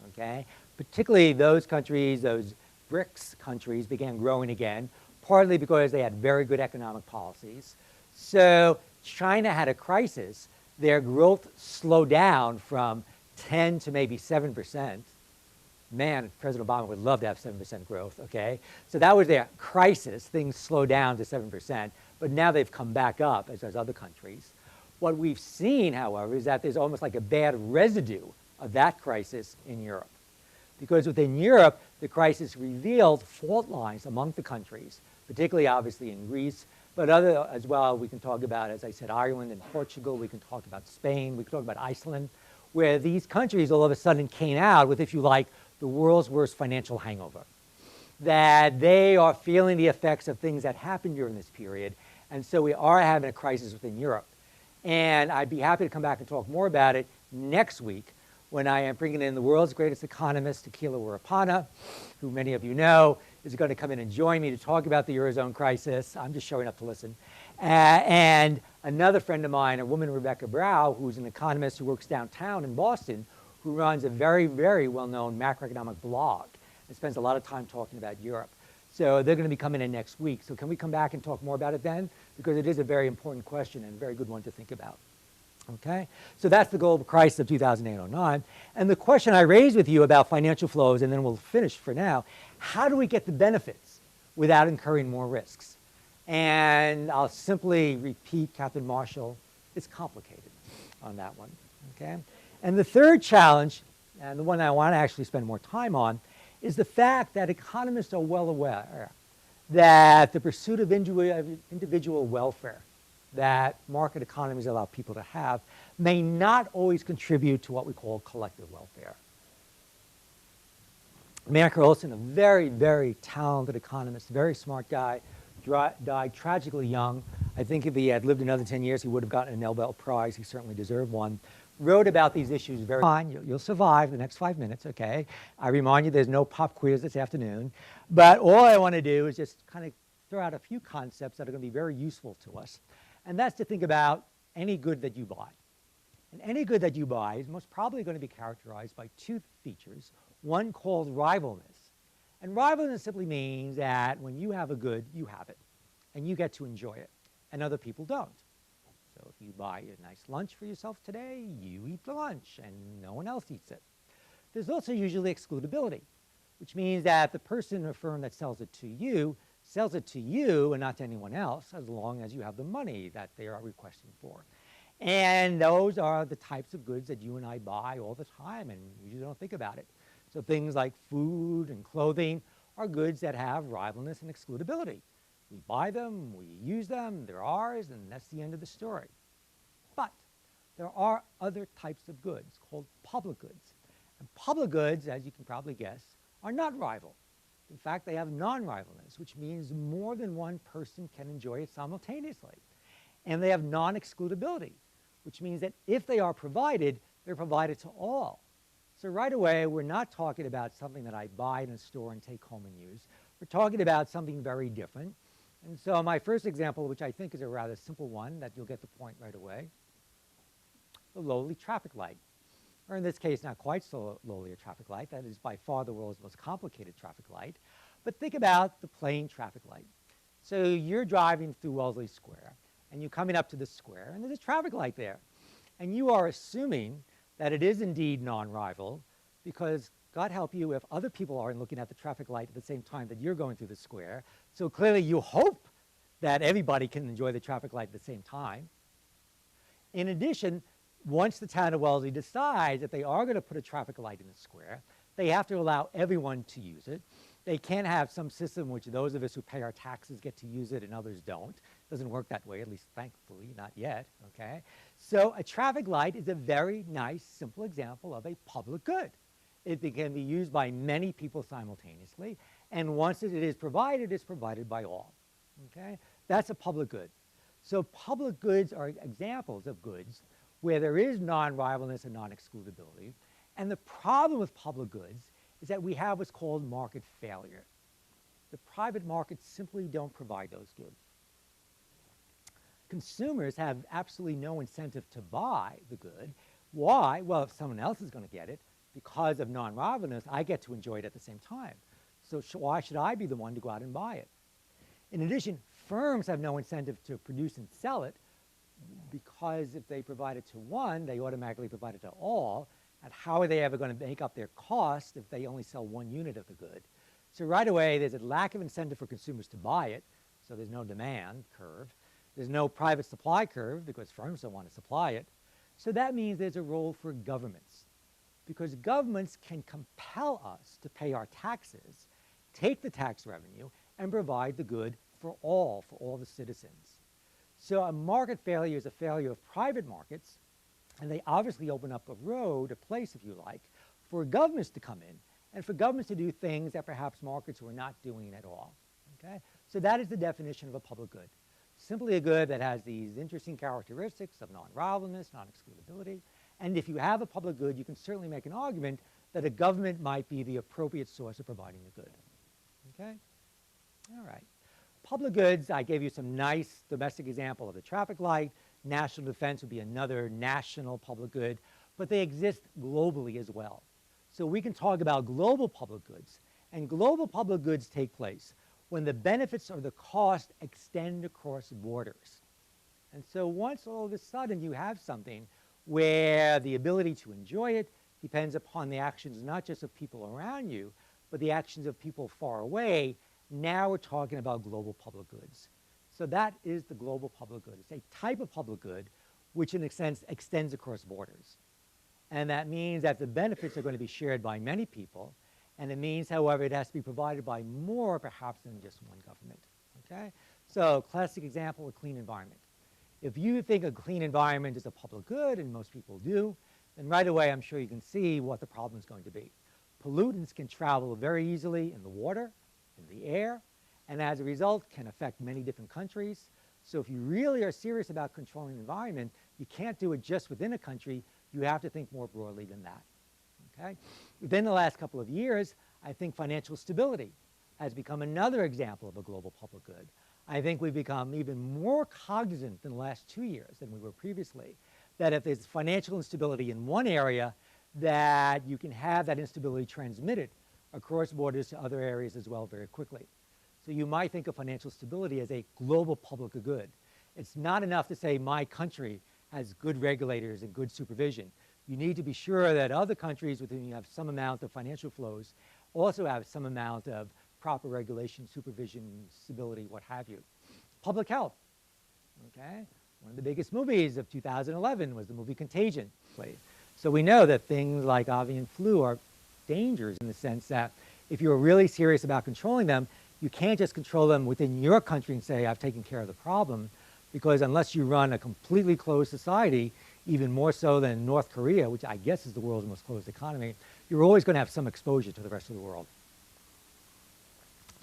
S2: okay? Particularly those countries, those BRICS countries began growing again, partly because they had very good economic policies. So China had a crisis. Their growth slowed down from 10 to maybe 7%. Man, President Obama would love to have 7% growth, okay? So that was their crisis. Things slowed down to 7%, but now they've come back up, as does other countries. What we've seen, however, is that there's almost like a bad residue of that crisis in Europe. Because within Europe, the crisis revealed fault lines among the countries, particularly obviously in Greece, but other as well. We can talk about, as I said, Ireland and Portugal. We can talk about Spain. We can talk about Iceland, where these countries all of a sudden came out with, if you like, the world's worst financial hangover. That they are feeling the effects of things that happened during this period. And so we are having a crisis within Europe. And I'd be happy to come back and talk more about it next week when I am bringing in the world's greatest economist, Tequila Warapana, who many of you know is going to come in and join me to talk about the Eurozone crisis. I'm just showing up to listen. And another friend of mine, a woman, Rebecca Brow, who's an economist who works downtown in Boston, who runs a very, very well-known macroeconomic blog and spends a lot of time talking about Europe. So they're going to be coming in next week. So can we come back and talk more about it then? Because it is a very important question and a very good one to think about. Okay? So that's the global crisis of 2008-09. And the question I raised with you about financial flows, and then we'll finish for now, how do we get the benefits without incurring more risks? And I'll simply repeat Captain Marshall, it's complicated. on that one, okay? And the third challenge, and the one I want to actually spend more time on, is the fact that economists are well aware that the pursuit of individual welfare that market economies allow people to have may not always contribute to what we call collective welfare. Mayer Olson, a very, very talented economist, very smart guy, died tragically young. I think if he had lived another 10 years, he would have gotten a Nobel Prize. He certainly deserved one. Wrote about these issues very fine. You'll survive the next 5 minutes, okay? I remind you there's no pop quiz this afternoon. But all I want to do is just kind of throw out a few concepts that are going to be very useful to us. And that's to think about any good that you buy. And any good that you buy is most probably going to be characterized by two features, one called rivalness. And rivalness simply means that when you have a good, you have it, and you get to enjoy it, and other people don't. So if you buy a nice lunch for yourself today, you eat the lunch, and no one else eats it. There's also usually excludability, which means that the person or firm that sells it to you and not to anyone else, as long as you have the money that they are requesting for. And those are the types of goods that you and I buy all the time and usually don't think about it. So things like food and clothing are goods that have rivalness and excludability. We buy them, we use them, they're ours, and that's the end of the story. But there are other types of goods called public goods. And public goods, as you can probably guess, are not rival. In fact, they have non-rivalness, which means more than one person can enjoy it simultaneously. And they have non-excludability, which means that if they are provided, they're provided to all. So right away, we're not talking about something that I buy in a store and take home and use. We're talking about something very different. And so my first example, which I think is a rather simple one that you'll get the point right away, the lowly traffic light. Or in this case, not quite so lowly a traffic light. That is by far the world's most complicated traffic light. But think about the plain traffic light. So you're driving through Wellesley Square, and you're coming up to the square, and there's a traffic light there. And you are assuming that it is indeed non-rival, because God help you if other people are looking at the traffic light at the same time that you're going through the square. So clearly you hope that everybody can enjoy the traffic light at the same time. In addition, once the town of Wellesley decides that they are going to put a traffic light in the square, they have to allow everyone to use it. They can't have some system in which those of us who pay our taxes get to use it and others don't. It doesn't work that way, at least thankfully, not yet, okay? So a traffic light is a very nice, simple example of a public good. It can be used by many people simultaneously, and once it is provided, it's provided by all, okay? That's a public good. So public goods are examples of goods where there is non-rivalness and non-excludability, and the problem with public goods is that we have what's called market failure. The private markets simply don't provide those goods. Consumers have absolutely no incentive to buy the good. Why? Well, if someone else is going to get it, because of non-rivalness, I get to enjoy it at the same time. So why should I be the one to go out and buy it? In addition, firms have no incentive to produce and sell it, because if they provide it to one, they automatically provide it to all. And how are they ever going to make up their cost if they only sell one unit of the good? So right away, there's a lack of incentive for consumers to buy it, so there's no demand curve. There's no private supply curve because firms don't want to supply it. So that means there's a role for governments, because governments can compel us to pay our taxes, take the tax revenue, and provide the good for all the citizens. So a market failure is a failure of private markets, and they obviously open up a road, a place, if you like, for governments to come in and for governments to do things that perhaps markets were not doing at all, okay? So that is the definition of a public good. Simply a good that has these interesting characteristics of non-rivalness, non-excludability. And if you have a public good, you can certainly make an argument that a government might be the appropriate source of providing the good, okay? All right. Public goods, I gave you some nice domestic example of the traffic light. National defense would be another national public good, but they exist globally as well. So we can talk about global public goods, and global public goods take place when the benefits or the cost extend across borders. And so once all of a sudden you have something where the ability to enjoy it depends upon the actions not just of people around you, but the actions of people far away, now we're talking about global public goods. So that is the global public good. It's a type of public good which in a sense extends across borders. And that means that the benefits are going to be shared by many people, and it means, however, it has to be provided by more perhaps than just one government. Okay? So classic example, a clean environment. If you think a clean environment is a public good, and most people do, then right away I'm sure you can see what the problem is going to be. Pollutants can travel very easily in the water, in the air, and as a result can affect many different countries. So if you really are serious about controlling the environment, you can't do it just within a country. You have to think more broadly than that. Okay? Within the last couple of years, I think financial stability has become another example of a global public good. I think we've become even more cognizant in the last 2 years than we were previously, that if there's financial instability in one area, that you can have that instability transmitted across borders to other areas as well very quickly. So you might think of financial stability as a global public good. It's not enough to say my country has good regulators and good supervision. You need to be sure that other countries with whom you have some amount of financial flows also have some amount of proper regulation, supervision, stability, what have you. Public health, okay? One of the biggest movies of 2011 was the movie Contagion. So we know that things like avian flu are dangers in the sense that if you're really serious about controlling them, you can't just control them within your country and say, I've taken care of the problem, because unless you run a completely closed society, even more so than North Korea, which I guess is the world's most closed economy, you're always going to have some exposure to the rest of the world.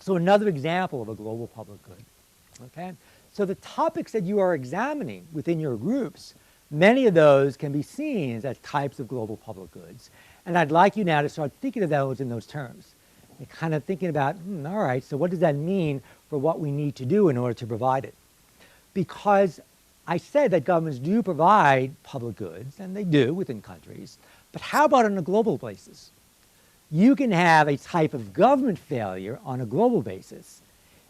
S2: So another example of a global public good, okay? So the topics that you are examining within your groups, many of those can be seen as types of global public goods. And I'd like you now to start thinking of those in those terms. And kind of thinking about, all right, so what does that mean for what we need to do in order to provide it? Because I said that governments do provide public goods, and they do within countries, but how about on a global basis? You can have a type of government failure on a global basis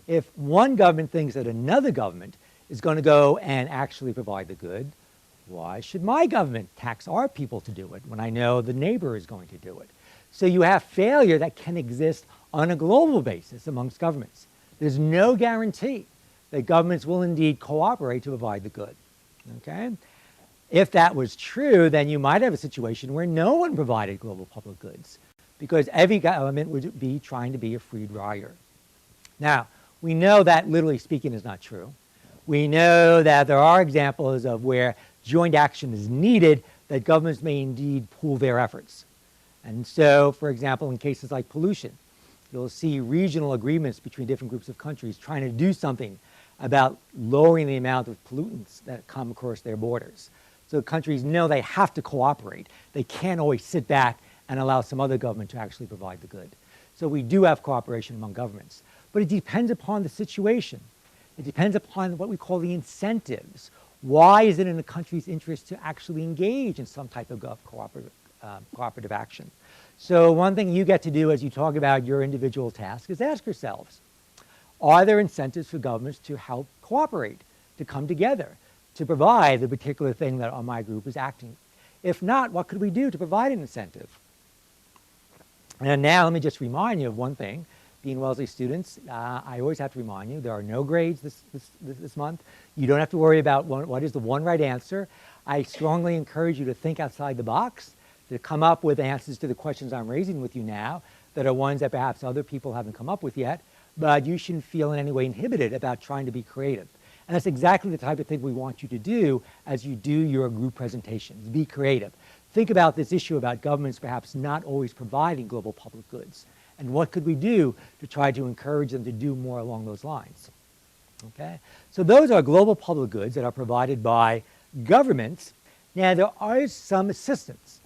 S2: if one government thinks that another government is going to go and actually provide the good. Why should my government tax our people to do it when I know the neighbor is going to do it? So you have failure that can exist on a global basis amongst governments. There's no guarantee that governments will indeed cooperate to provide the good. Okay? If that was true, then you might have a situation where no one provided global public goods, because every government would be trying to be a free rider. Now, we know that literally speaking is not true. We know that there are examples of where joint action is needed, that governments may indeed pool their efforts. And so, for example, in cases like pollution, you'll see regional agreements between different groups of countries trying to do something about lowering the amount of pollutants that come across their borders. So countries know they have to cooperate. They can't always sit back and allow some other government to actually provide the good. So we do have cooperation among governments. But it depends upon the situation. It depends upon what we call the incentives. Why is it in a country's interest to actually engage in some type of cooperative action? So one thing you get to do as you talk about your individual task is ask yourselves, are there incentives for governments to help cooperate, to come together, to provide the particular thing that my group is acting? If not, what could we do to provide an incentive? And now let me just remind you of one thing. Being Wellesley students, I always have to remind you, there are no grades this month. You don't have to worry about what is the one right answer. I strongly encourage you to think outside the box, to come up with answers to the questions I'm raising with you now that are ones that perhaps other people haven't come up with yet, but you shouldn't feel in any way inhibited about trying to be creative. And that's exactly the type of thing we want you to do as you do your group presentations. Be creative. Think about this issue about governments perhaps not always providing global public goods. And what could we do to try to encourage them to do more along those lines? Okay? So those are global public goods that are provided by governments. Now, there are some assistance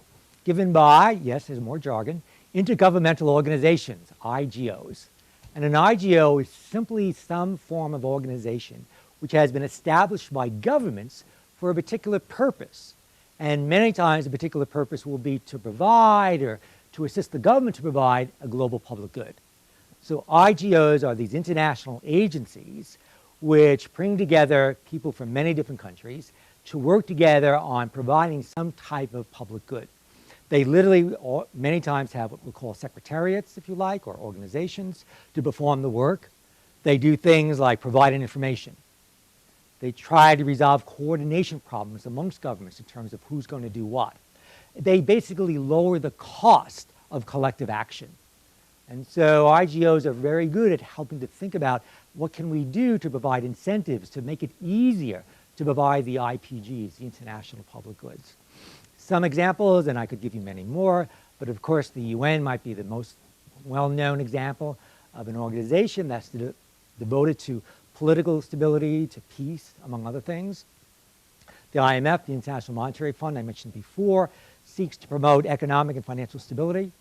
S2: given by, yes, there's more jargon, intergovernmental organizations, IGOs. And an IGO is simply some form of organization which has been established by governments for a particular purpose. And many times the particular purpose will be to provide or to assist the government to provide a global public good. So IGOs are these international agencies which bring together people from many different countries to work together on providing some type of public good. They literally many times have what we call secretariats, if you like, or organizations to perform the work. They do things like providing information. They try to resolve coordination problems amongst governments in terms of who's going to do what. They basically lower the cost of collective action. And so IGOs are very good at helping to think about what can we do to provide incentives to make it easier to provide the IPGs, the international public goods. Some examples, and I could give you many more, but of course the UN might be the most well-known example of an organization that's devoted to political stability, to peace, among other things. The IMF, the International Monetary Fund, I mentioned before, seeks to promote economic and financial stability.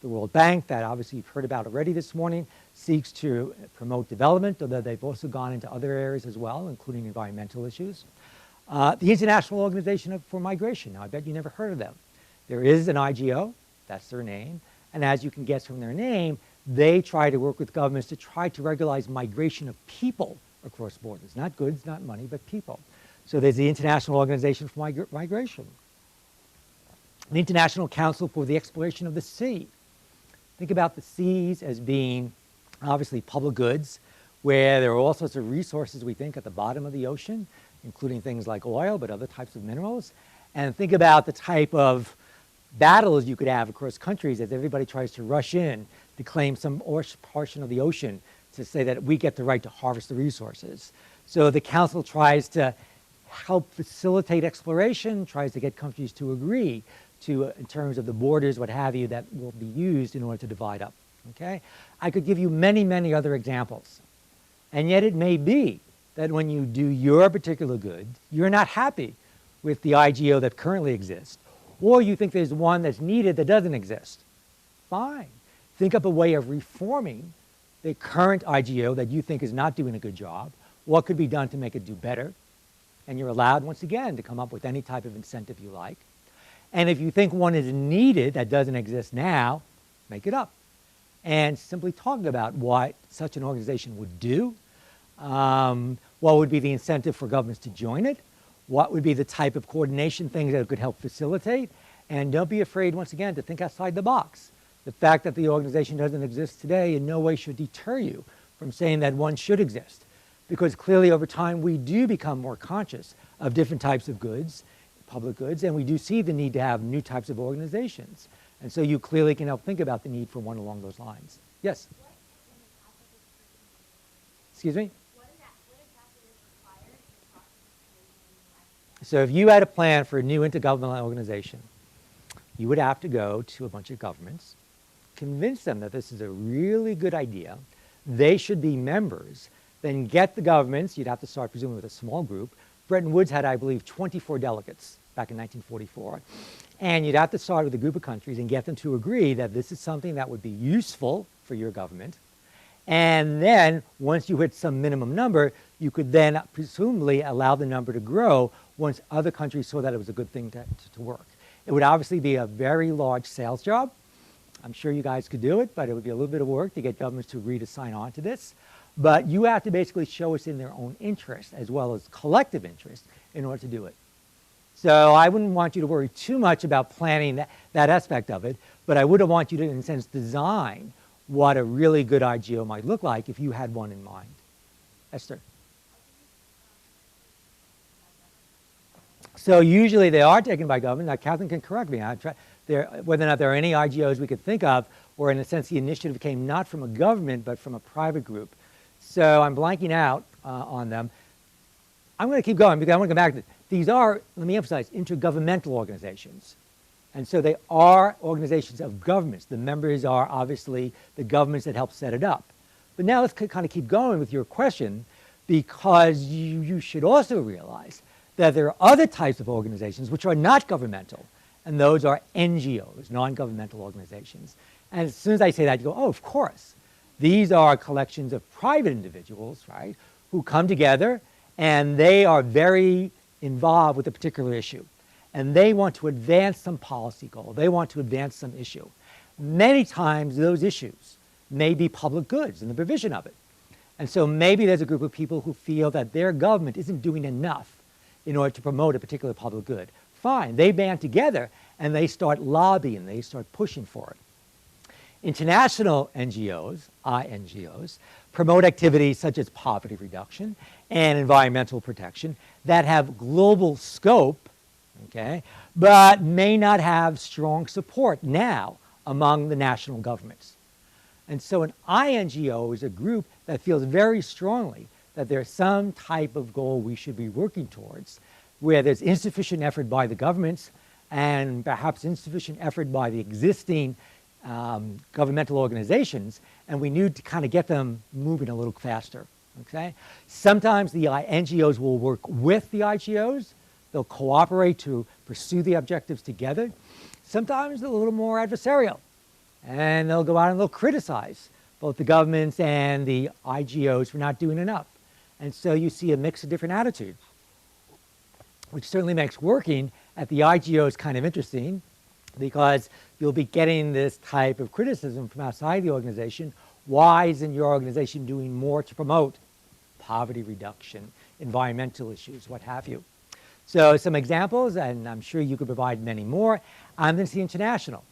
S2: The World Bank, that obviously you've heard about already this morning, seeks to promote development, although they've also gone into other areas as well, including environmental issues. The International Organization for Migration, now I bet you never heard of them. There is an IGO, that's their name, and as you can guess from their name, they try to work with governments to try to regularize migration of people across borders, not goods, not money, but people. So there's the International Organization for Migration, the International Council for the Exploration of the Sea. Think about the seas as being obviously public goods, where there are all sorts of resources, we think, at the bottom of the ocean, including things like oil, but other types of minerals. And think about the type of battles you could have across countries as everybody tries to rush in to claim some portion of the ocean to say that we get the right to harvest the resources. So the Council tries to help facilitate exploration, tries to get countries to agree to, in terms of the borders, what have you, that will be used in order to divide up, okay? I could give you many, many other examples. And yet it may be that when you do your particular good, you're not happy with the IGO that currently exists, or you think there's one that's needed that doesn't exist. Fine. Think up a way of reforming the current IGO that you think is not doing a good job. What could be done to make it do better? And you're allowed, once again, to come up with any type of incentive you like. And if you think one is needed that doesn't exist now, make it up. And simply talk about what such an organization would do, what would be the incentive for governments to join it, what would be the type of coordination things that could help facilitate, and don't be afraid, once again, to think outside the box. The fact that the organization doesn't exist today in no way should deter you from saying that one should exist, because clearly over time we do become more conscious of different types of goods, public goods, and we do see the need to have new types of organizations. And so you clearly can help think about the need for one along those lines. Yes? Excuse me?
S3: What exactly is required in the process of creating a new IGO?
S2: So if you had a plan for a new intergovernmental organization, you would have to go to a bunch of governments, convince them that this is a really good idea, they should be members, then get the governments, you'd have to start presumably with a small group. Bretton Woods had, I believe, 24 delegates back in 1944. And you'd have to start with a group of countries and get them to agree that this is something that would be useful for your government. And then once you hit some minimum number, you could then presumably allow the number to grow once other countries saw that it was a good thing to work. It would obviously be a very large sales job. I'm sure you guys could do it, but it would be a little bit of work to get governments to agree to sign on to this. But you have to basically show us in their own interest as well as collective interest in order to do it. So I wouldn't want you to worry too much about planning that aspect of it, but I would want you to, in a sense, design what a really good IGO might look like if you had one in mind. Esther? So usually they are taken by government. Now, Catherine can correct me. Whether or not there are any IGOs we could think of where, in a sense, the initiative came not from a government but from a private group. So I'm blanking out on them. I'm going to keep going because I want to come back to this. These are, let me emphasize, intergovernmental organizations. And so they are organizations of governments. The members are obviously the governments that help set it up. But now let's kind of keep going with your question, because you should also realize that there are other types of organizations which are not governmental, and those are NGOs, non-governmental organizations. And as soon as I say that, you go, oh, of course. These are collections of private individuals, right, who come together, and they are very involved with a particular issue. And they want to advance some policy goal. They want to advance some issue. Many times those issues may be public goods in the provision of it. And so maybe there's a group of people who feel that their government isn't doing enough in order to promote a particular public good. Fine, they band together and they start lobbying, they start pushing for it. International NGOs, INGOs, promote activities such as poverty reduction and environmental protection that have global scope, okay, but may not have strong support now among the national governments. And so an INGO is a group that feels very strongly that there's some type of goal we should be working towards, where there's insufficient effort by the governments and perhaps insufficient effort by the existing governmental organizations, and we need to kind of get them moving a little faster, okay? Sometimes the NGOs will work with the IGOs. They'll cooperate to pursue the objectives together. Sometimes they're a little more adversarial, and they'll go out and they'll criticize both the governments and the IGOs for not doing enough. And so you see a mix of different attitudes, which certainly makes working at the IGOs kind of interesting, because you'll be getting this type of criticism from outside the organization. Why isn't your organization doing more to promote poverty reduction, environmental issues, what have you? So some examples, and I'm sure you could provide many more. Amnesty International.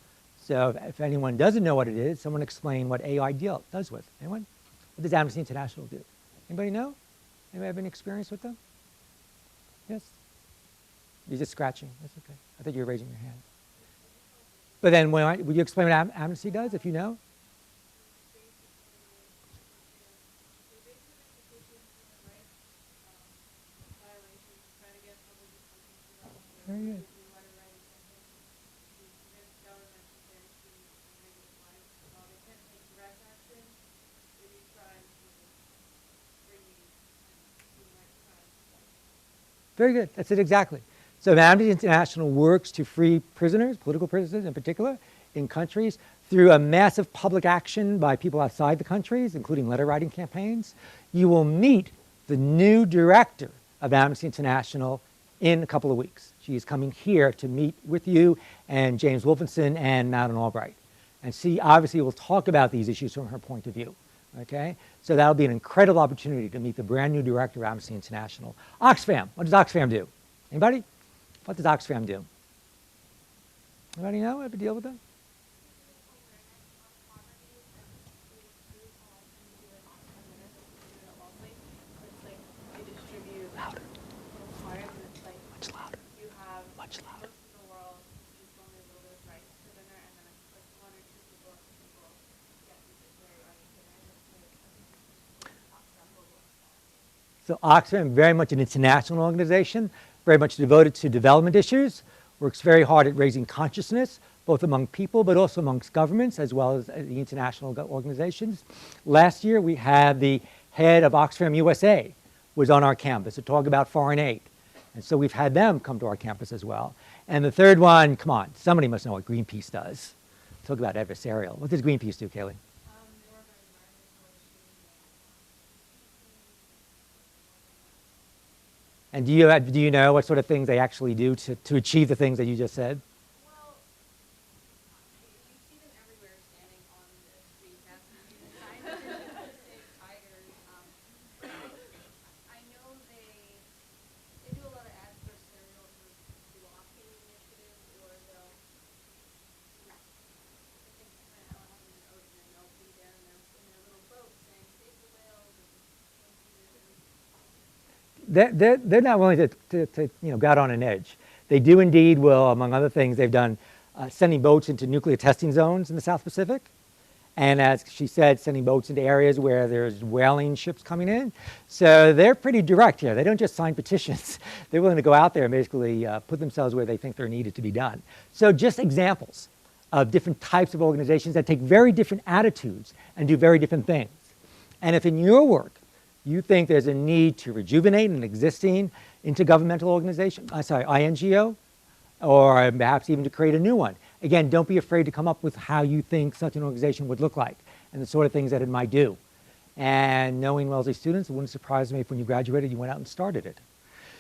S2: So if anyone doesn't know what it is, someone explain what AI does with. Anyone? What does Amnesty International do? Anybody know? Anybody have any experience with them? Yes? You're just scratching. That's okay. I thought you were raising your hand. But then, would you explain what Amnesty does, if you know? Very good. Very good. That's it exactly. So Amnesty International works to free prisoners, political prisoners in particular, in countries through a massive public action by people outside the countries, including letter writing campaigns. You will meet the new director of Amnesty International in a couple of weeks. She is coming here to meet with you and James Wolfenson and Madeleine Albright. And she obviously will talk about these issues from her point of view. Okay? So that'll be an incredible opportunity to meet the brand new director of Amnesty International. Oxfam. What does Oxfam do? Anybody? What does Oxfam do? Anybody know? Ever deal with them? Louder. Much louder. Much louder. So Oxfam, very much an international organization, very much devoted to development issues, works very hard at raising consciousness, both among people, but also amongst governments, as well as the international organizations. Last year, we had the head of Oxfam USA was on our campus to talk about foreign aid. And so we've had them come to our campus as well. And the third one, come on, somebody must know what Greenpeace does. Talk about adversarial. What does Greenpeace do, Kaylee? And do you know what sort of things they actually do to achieve the things that you just said?
S3: Well, you see them everywhere standing on the street, asking you to sign up to save tigers. I know they do a lot of adversarial sort of blocking initiatives, or they'll, I think, out on the ocean and they'll be down there in their little boat saying, save the whales.
S2: They're not willing to go out on an edge. They do indeed will, among other things, they've done sending boats into nuclear testing zones in the South Pacific. And as she said, sending boats into areas where there's whaling ships coming in. So they're pretty direct here. They don't just sign petitions. They're willing to go out there and basically put themselves where they think they're needed to be done. So just examples of different types of organizations that take very different attitudes and do very different things. And if in your work, you think there's a need to rejuvenate an existing intergovernmental organization, INGO, or perhaps even to create a new one. Again, don't be afraid to come up with how you think such an organization would look like and the sort of things that it might do. And knowing Wellesley students, it wouldn't surprise me if when you graduated, you went out and started it.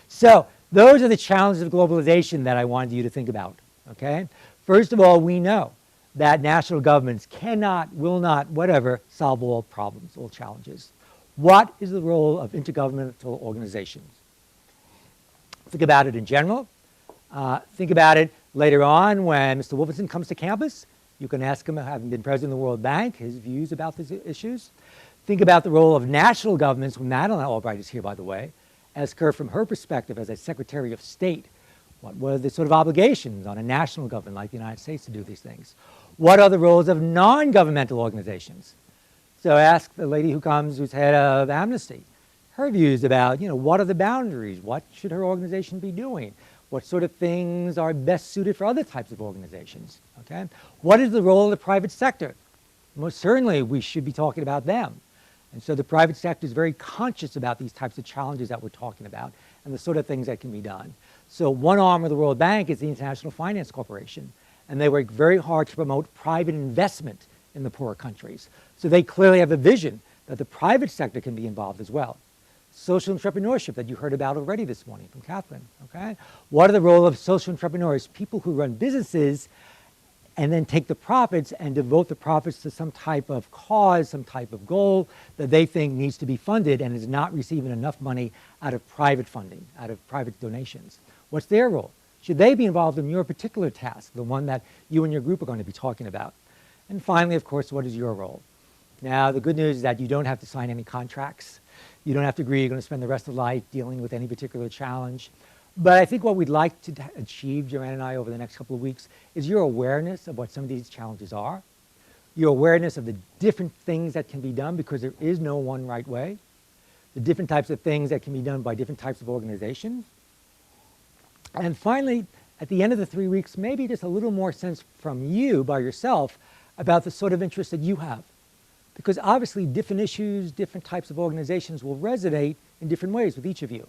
S2: So those are the challenges of globalization that I wanted you to think about, okay? First of all, we know that national governments cannot, will not, whatever, solve all problems, all challenges. What is the role of intergovernmental organizations? Think about it in general. Think about it later on when Mr. Wolfenson comes to campus You can ask him, having been president of the World Bank, his views about these issues. Think about the role of national governments, when Madeleine Albright is here, by the way. Ask her from her perspective as a Secretary of State, what are the sort of obligations on a national government like the United States to do these things? What are the roles of non-governmental organizations? So ask the lady who comes, who's head of Amnesty, her views about, what are the boundaries? What should her organization be doing? What sort of things are best suited for other types of organizations, okay? What is the role of the private sector? Most certainly, we should be talking about them. And so the private sector is very conscious about these types of challenges that we're talking about and the sort of things that can be done. So one arm of the World Bank is the International Finance Corporation, and they work very hard to promote private investment in the poorer countries. So they clearly have a vision that the private sector can be involved as well. Social entrepreneurship that you heard about already this morning from Catherine, okay? What are the role of social entrepreneurs, people who run businesses and then take the profits and devote the profits to some type of cause, some type of goal that they think needs to be funded and is not receiving enough money out of private funding, out of private donations? What's their role? Should they be involved in your particular task, the one that you and your group are going to be talking about? And finally, of course, what is your role? Now, the good news is that you don't have to sign any contracts. You don't have to agree you're going to spend the rest of life dealing with any particular challenge. But I think what we'd like to achieve, Joanne and I, over the next couple of weeks, is your awareness of what some of these challenges are, your awareness of the different things that can be done, because there is no one right way, the different types of things that can be done by different types of organizations. And finally, at the end of the 3 weeks, maybe just a little more sense from you by yourself about the sort of interests that you have. Because obviously different issues, different types of organizations will resonate in different ways with each of you.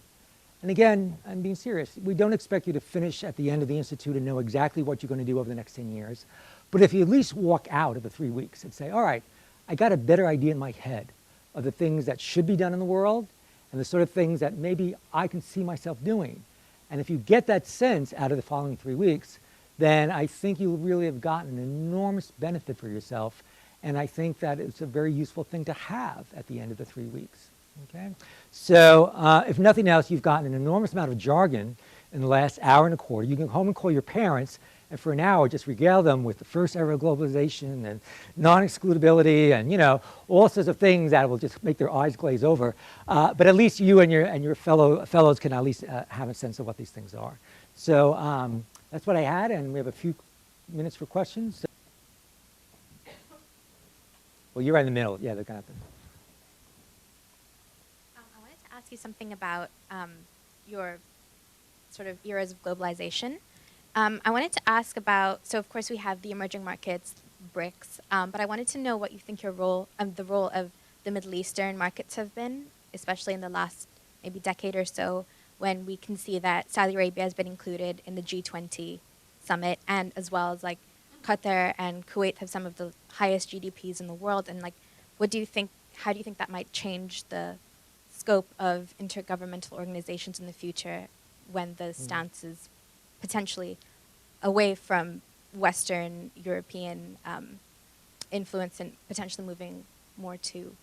S2: And again, I'm being serious. We don't expect you to finish at the end of the Institute and know exactly what you're going to do over the next 10 years. But if you at least walk out of the 3 weeks and say, all right, I got a better idea in my head of the things that should be done in the world and the sort of things that maybe I can see myself doing. And if you get that sense out of the following 3 weeks, then I think you'll really have gotten an enormous benefit for yourself. And I think that it's a very useful thing to have at the end of the 3 weeks. Okay? So if nothing else, you've gotten an enormous amount of jargon in the last hour and a quarter. You can go home and call your parents and for an hour just regale them with the first era of globalization and non-excludability and, all sorts of things that will just make their eyes glaze over. But at least you and your fellows can at least have a sense of what these things are. So that's what I had, and we have a few minutes for questions. So, well, you're right in the middle. Yeah, they're kind of.
S4: I wanted to ask you something about your sort of eras of globalization. I wanted to ask about, so of course we have the emerging markets, BRICS, but I wanted to know what you think the role of the Middle Eastern markets have been, especially in the last maybe decade or so, when we can see that Saudi Arabia has been included in the G20 summit, and as well as like Qatar and Kuwait have some of the highest GDPs in the world, and like, how do you think that might change the scope of intergovernmental organizations in the future when the stance is potentially away from Western European influence and potentially moving more to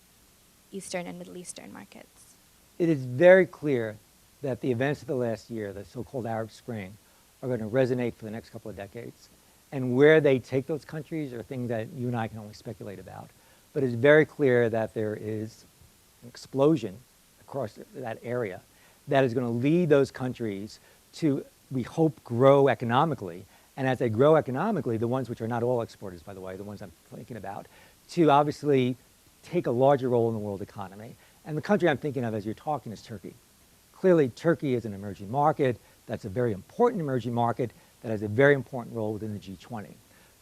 S4: Eastern and Middle Eastern markets?
S2: It is very clear that the events of the last year, the so-called Arab Spring, are going to resonate for the next couple of decades. And where they take those countries are things that you and I can only speculate about. But it's very clear that there is an explosion across that area that is going to lead those countries to, we hope, grow economically. And as they grow economically, the ones which are not all exporters, by the way, the ones I'm thinking about, to obviously take a larger role in the world economy. And the country I'm thinking of as you're talking is Turkey. Clearly, Turkey is an emerging market. That's a very important emerging market that has a very important role within the G20.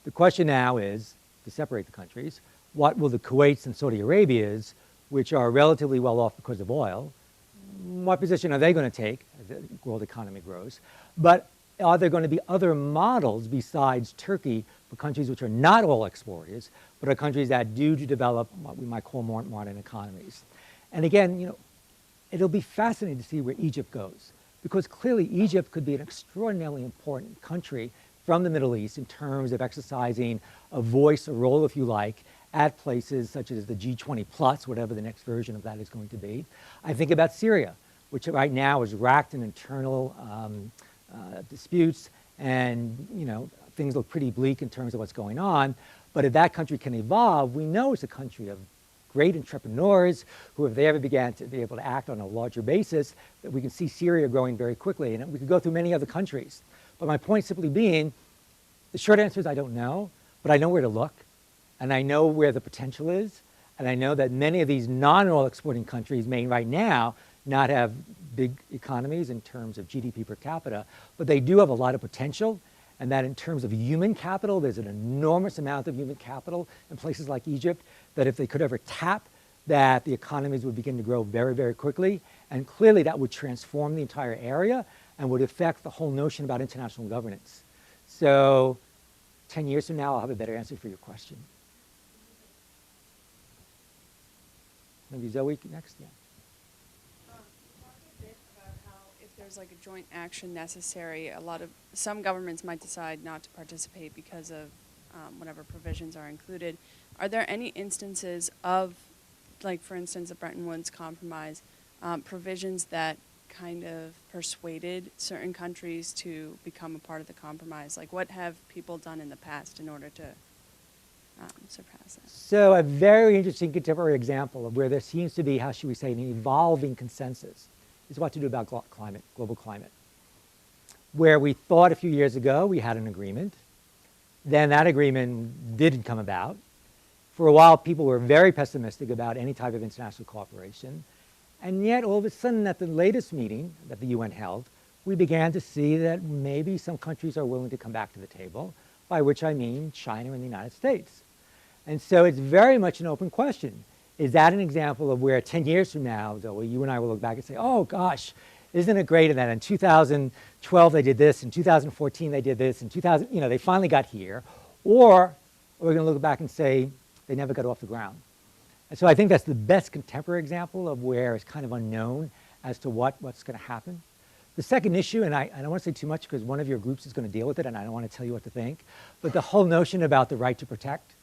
S2: The question now is, to separate the countries, what will the Kuwaits and Saudi Arabias, which are relatively well off because of oil, what position are they going to take as the world economy grows? But are there going to be other models besides Turkey for countries which are not all exporters, but are countries that do develop what we might call more modern economies? And again, it'll be fascinating to see where Egypt goes, because clearly Egypt could be an extraordinarily important country from the Middle East in terms of exercising a voice, a role, if you like, at places such as the G20 plus, whatever the next version of that is going to be. I think about Syria, which right now is racked in internal disputes and, things look pretty bleak in terms of what's going on. But if that country can evolve, we know it's a country of great entrepreneurs who, if they ever began to be able to act on a larger basis, that we can see Syria growing very quickly. And we could go through many other countries. But my point simply being, the short answer is I don't know, but I know where to look, and I know where the potential is, and I know that many of these non-oil exporting countries may right now not have big economies in terms of GDP per capita, but they do have a lot of potential, and that in terms of human capital, there's an enormous amount of human capital in places like Egypt, that if they could ever tap, that the economies would begin to grow very, very quickly, and clearly that would transform the entire area and would affect the whole notion about international governance. So 10 years from now, I'll have a better answer for your question. Maybe Zoe next, yeah.
S3: Talk a bit about how if there's like a joint action necessary, some governments might decide not to participate because of whatever provisions are included. Are there any instances of, like for instance, the Bretton Woods Compromise, provisions that kind of persuaded certain countries to become a part of the compromise? Like what have people done in the past in order to surpass that?
S2: So a very interesting contemporary example of where there seems to be, how should we say, an evolving consensus is what to do about global climate. Where we thought a few years ago we had an agreement, then that agreement didn't come about. For a while, people were very pessimistic about any type of international cooperation. And yet, all of a sudden, at the latest meeting that the UN held, we began to see that maybe some countries are willing to come back to the table, by which I mean China and the United States. And so it's very much an open question. Is that an example of where 10 years from now, Zoe, you and I will look back and say, oh gosh, isn't it great that in 2012 they did this, in 2014 they did this, in 2000, they finally got here. Or we're going to look back and say they never got off the ground. And so I think that's the best contemporary example of where it's kind of unknown as to what's going to happen. The second issue, and I don't want to say too much because one of your groups is going to deal with it and I don't want to tell you what to think, but the whole notion about the right to protect,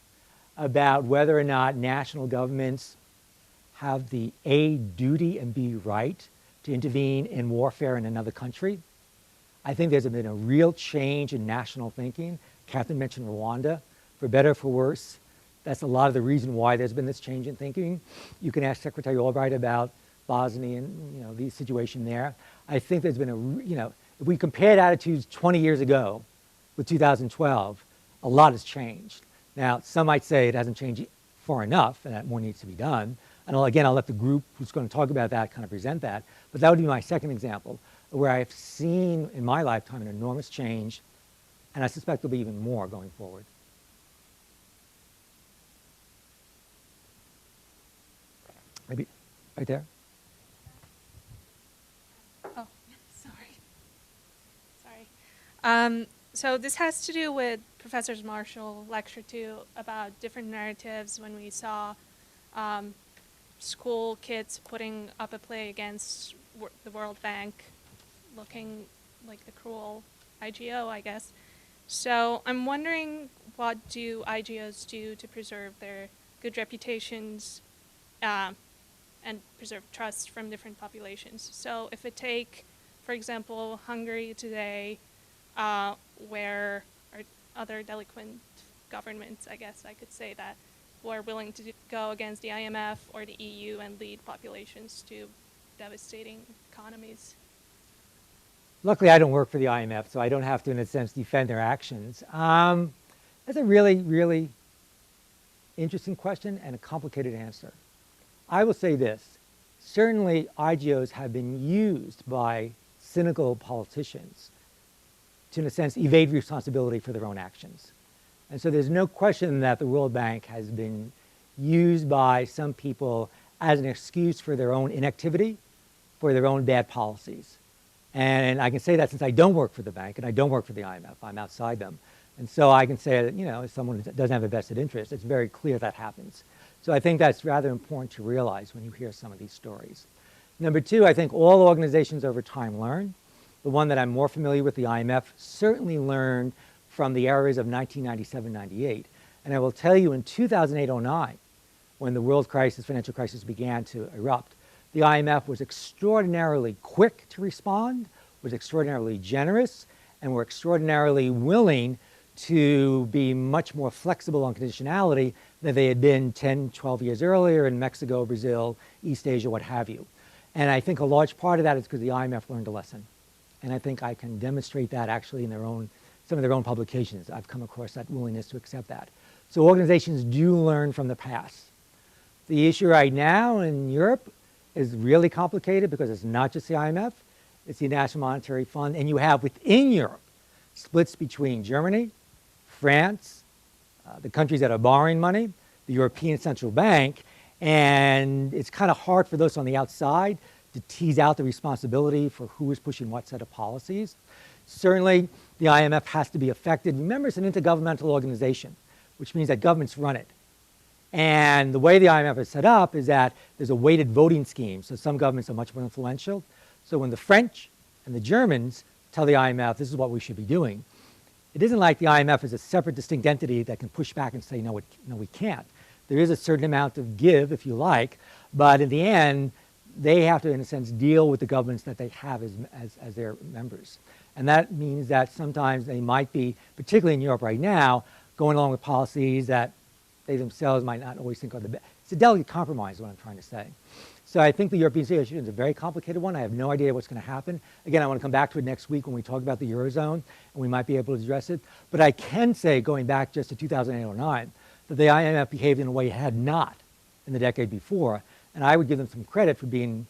S2: about whether or not national governments have the A, duty, and B, right to intervene in warfare in another country. I think there's been a real change in national thinking. Catherine mentioned Rwanda, for better or for worse. That's a lot of the reason why there's been this change in thinking. You can ask Secretary Albright about Bosnia and the situation there. I think there's been if we compared attitudes 20 years ago with 2012, a lot has changed. Now, some might say it hasn't changed far enough and that more needs to be done. And I'll let the group who's going to talk about that kind of present that. But that would be my second example where I've seen in my lifetime an enormous change, and I suspect there'll be even more going forward. Maybe right there.
S5: Oh, sorry. So this has to do with Professor Marshall's lecture too about different narratives when we saw school kids putting up a play against the World Bank, looking like the cruel IGO, I guess. So I'm wondering, what do IGOs do to preserve their good reputations and preserve trust from different populations? So if it take, for example, Hungary today, where are other delinquent governments, I guess I could say that, who are willing to go against the IMF or the EU and lead populations to devastating economies?
S2: Luckily, I don't work for the IMF, so I don't have to, in a sense, defend their actions. That's a really, really interesting question and a complicated answer. I will say this. Certainly, IGOs have been used by cynical politicians to, in a sense, evade responsibility for their own actions. And so there's no question that the World Bank has been used by some people as an excuse for their own inactivity, for their own bad policies. And I can say that since I don't work for the bank and I don't work for the IMF, I'm outside them. And so I can say that, as someone who doesn't have a vested interest, it's very clear that happens. So I think that's rather important to realize when you hear some of these stories. Number two, I think all organizations over time learn. The one that I'm more familiar with, the IMF, certainly learned from the eras of 1997-98. And I will tell you, in 2008-09, when the world financial crisis began to erupt, the IMF was extraordinarily quick to respond, was extraordinarily generous, and were extraordinarily willing to be much more flexible on conditionality than they had been 10, 12 years earlier in Mexico, Brazil, East Asia, what have you. And I think a large part of that is because the IMF learned a lesson. And I think I can demonstrate that actually in some of their own publications. I've come across that willingness to accept that. So organizations do learn from the past. The issue right now in Europe is really complicated because it's not just the IMF, it's the National Monetary Fund, and you have within Europe splits between Germany, France, the countries that are borrowing money, the European Central Bank, and it's kind of hard for those on the outside to tease out the responsibility for who is pushing what set of policies. Certainly, the IMF has to be affected. Remember, it's an intergovernmental organization, which means that governments run it. And the way the IMF is set up is that there's a weighted voting scheme, so some governments are much more influential. So when the French and the Germans tell the IMF this is what we should be doing, it isn't like the IMF is a separate, distinct entity that can push back and say, no, we can't. There is a certain amount of give, if you like, but in the end, they have to, in a sense, deal with the governments that they have as their members. And that means that sometimes they might be, particularly in Europe right now, going along with policies that they themselves might not always think are the best. It's a delicate compromise, is what I'm trying to say. So I think the European situation is a very complicated one. I have no idea what's going to happen. Again, I want to come back to it next week when we talk about the Eurozone, and we might be able to address it. But I can say, going back just to 2008-09, that the IMF behaved in a way it had not in the decade before. And I would give them some credit for being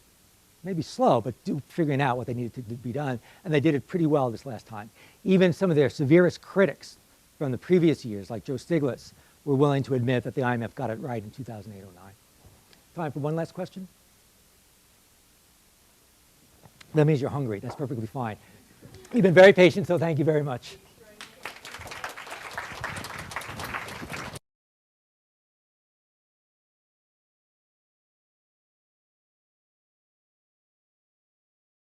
S2: maybe slow, but figuring out what they needed to be done. And they did it pretty well this last time. Even some of their severest critics from the previous years, like Joe Stiglitz, were willing to admit that the IMF got it right in 2008-09. Time for one last question? That means you're hungry. That's perfectly fine. You've been very patient, so thank you very much.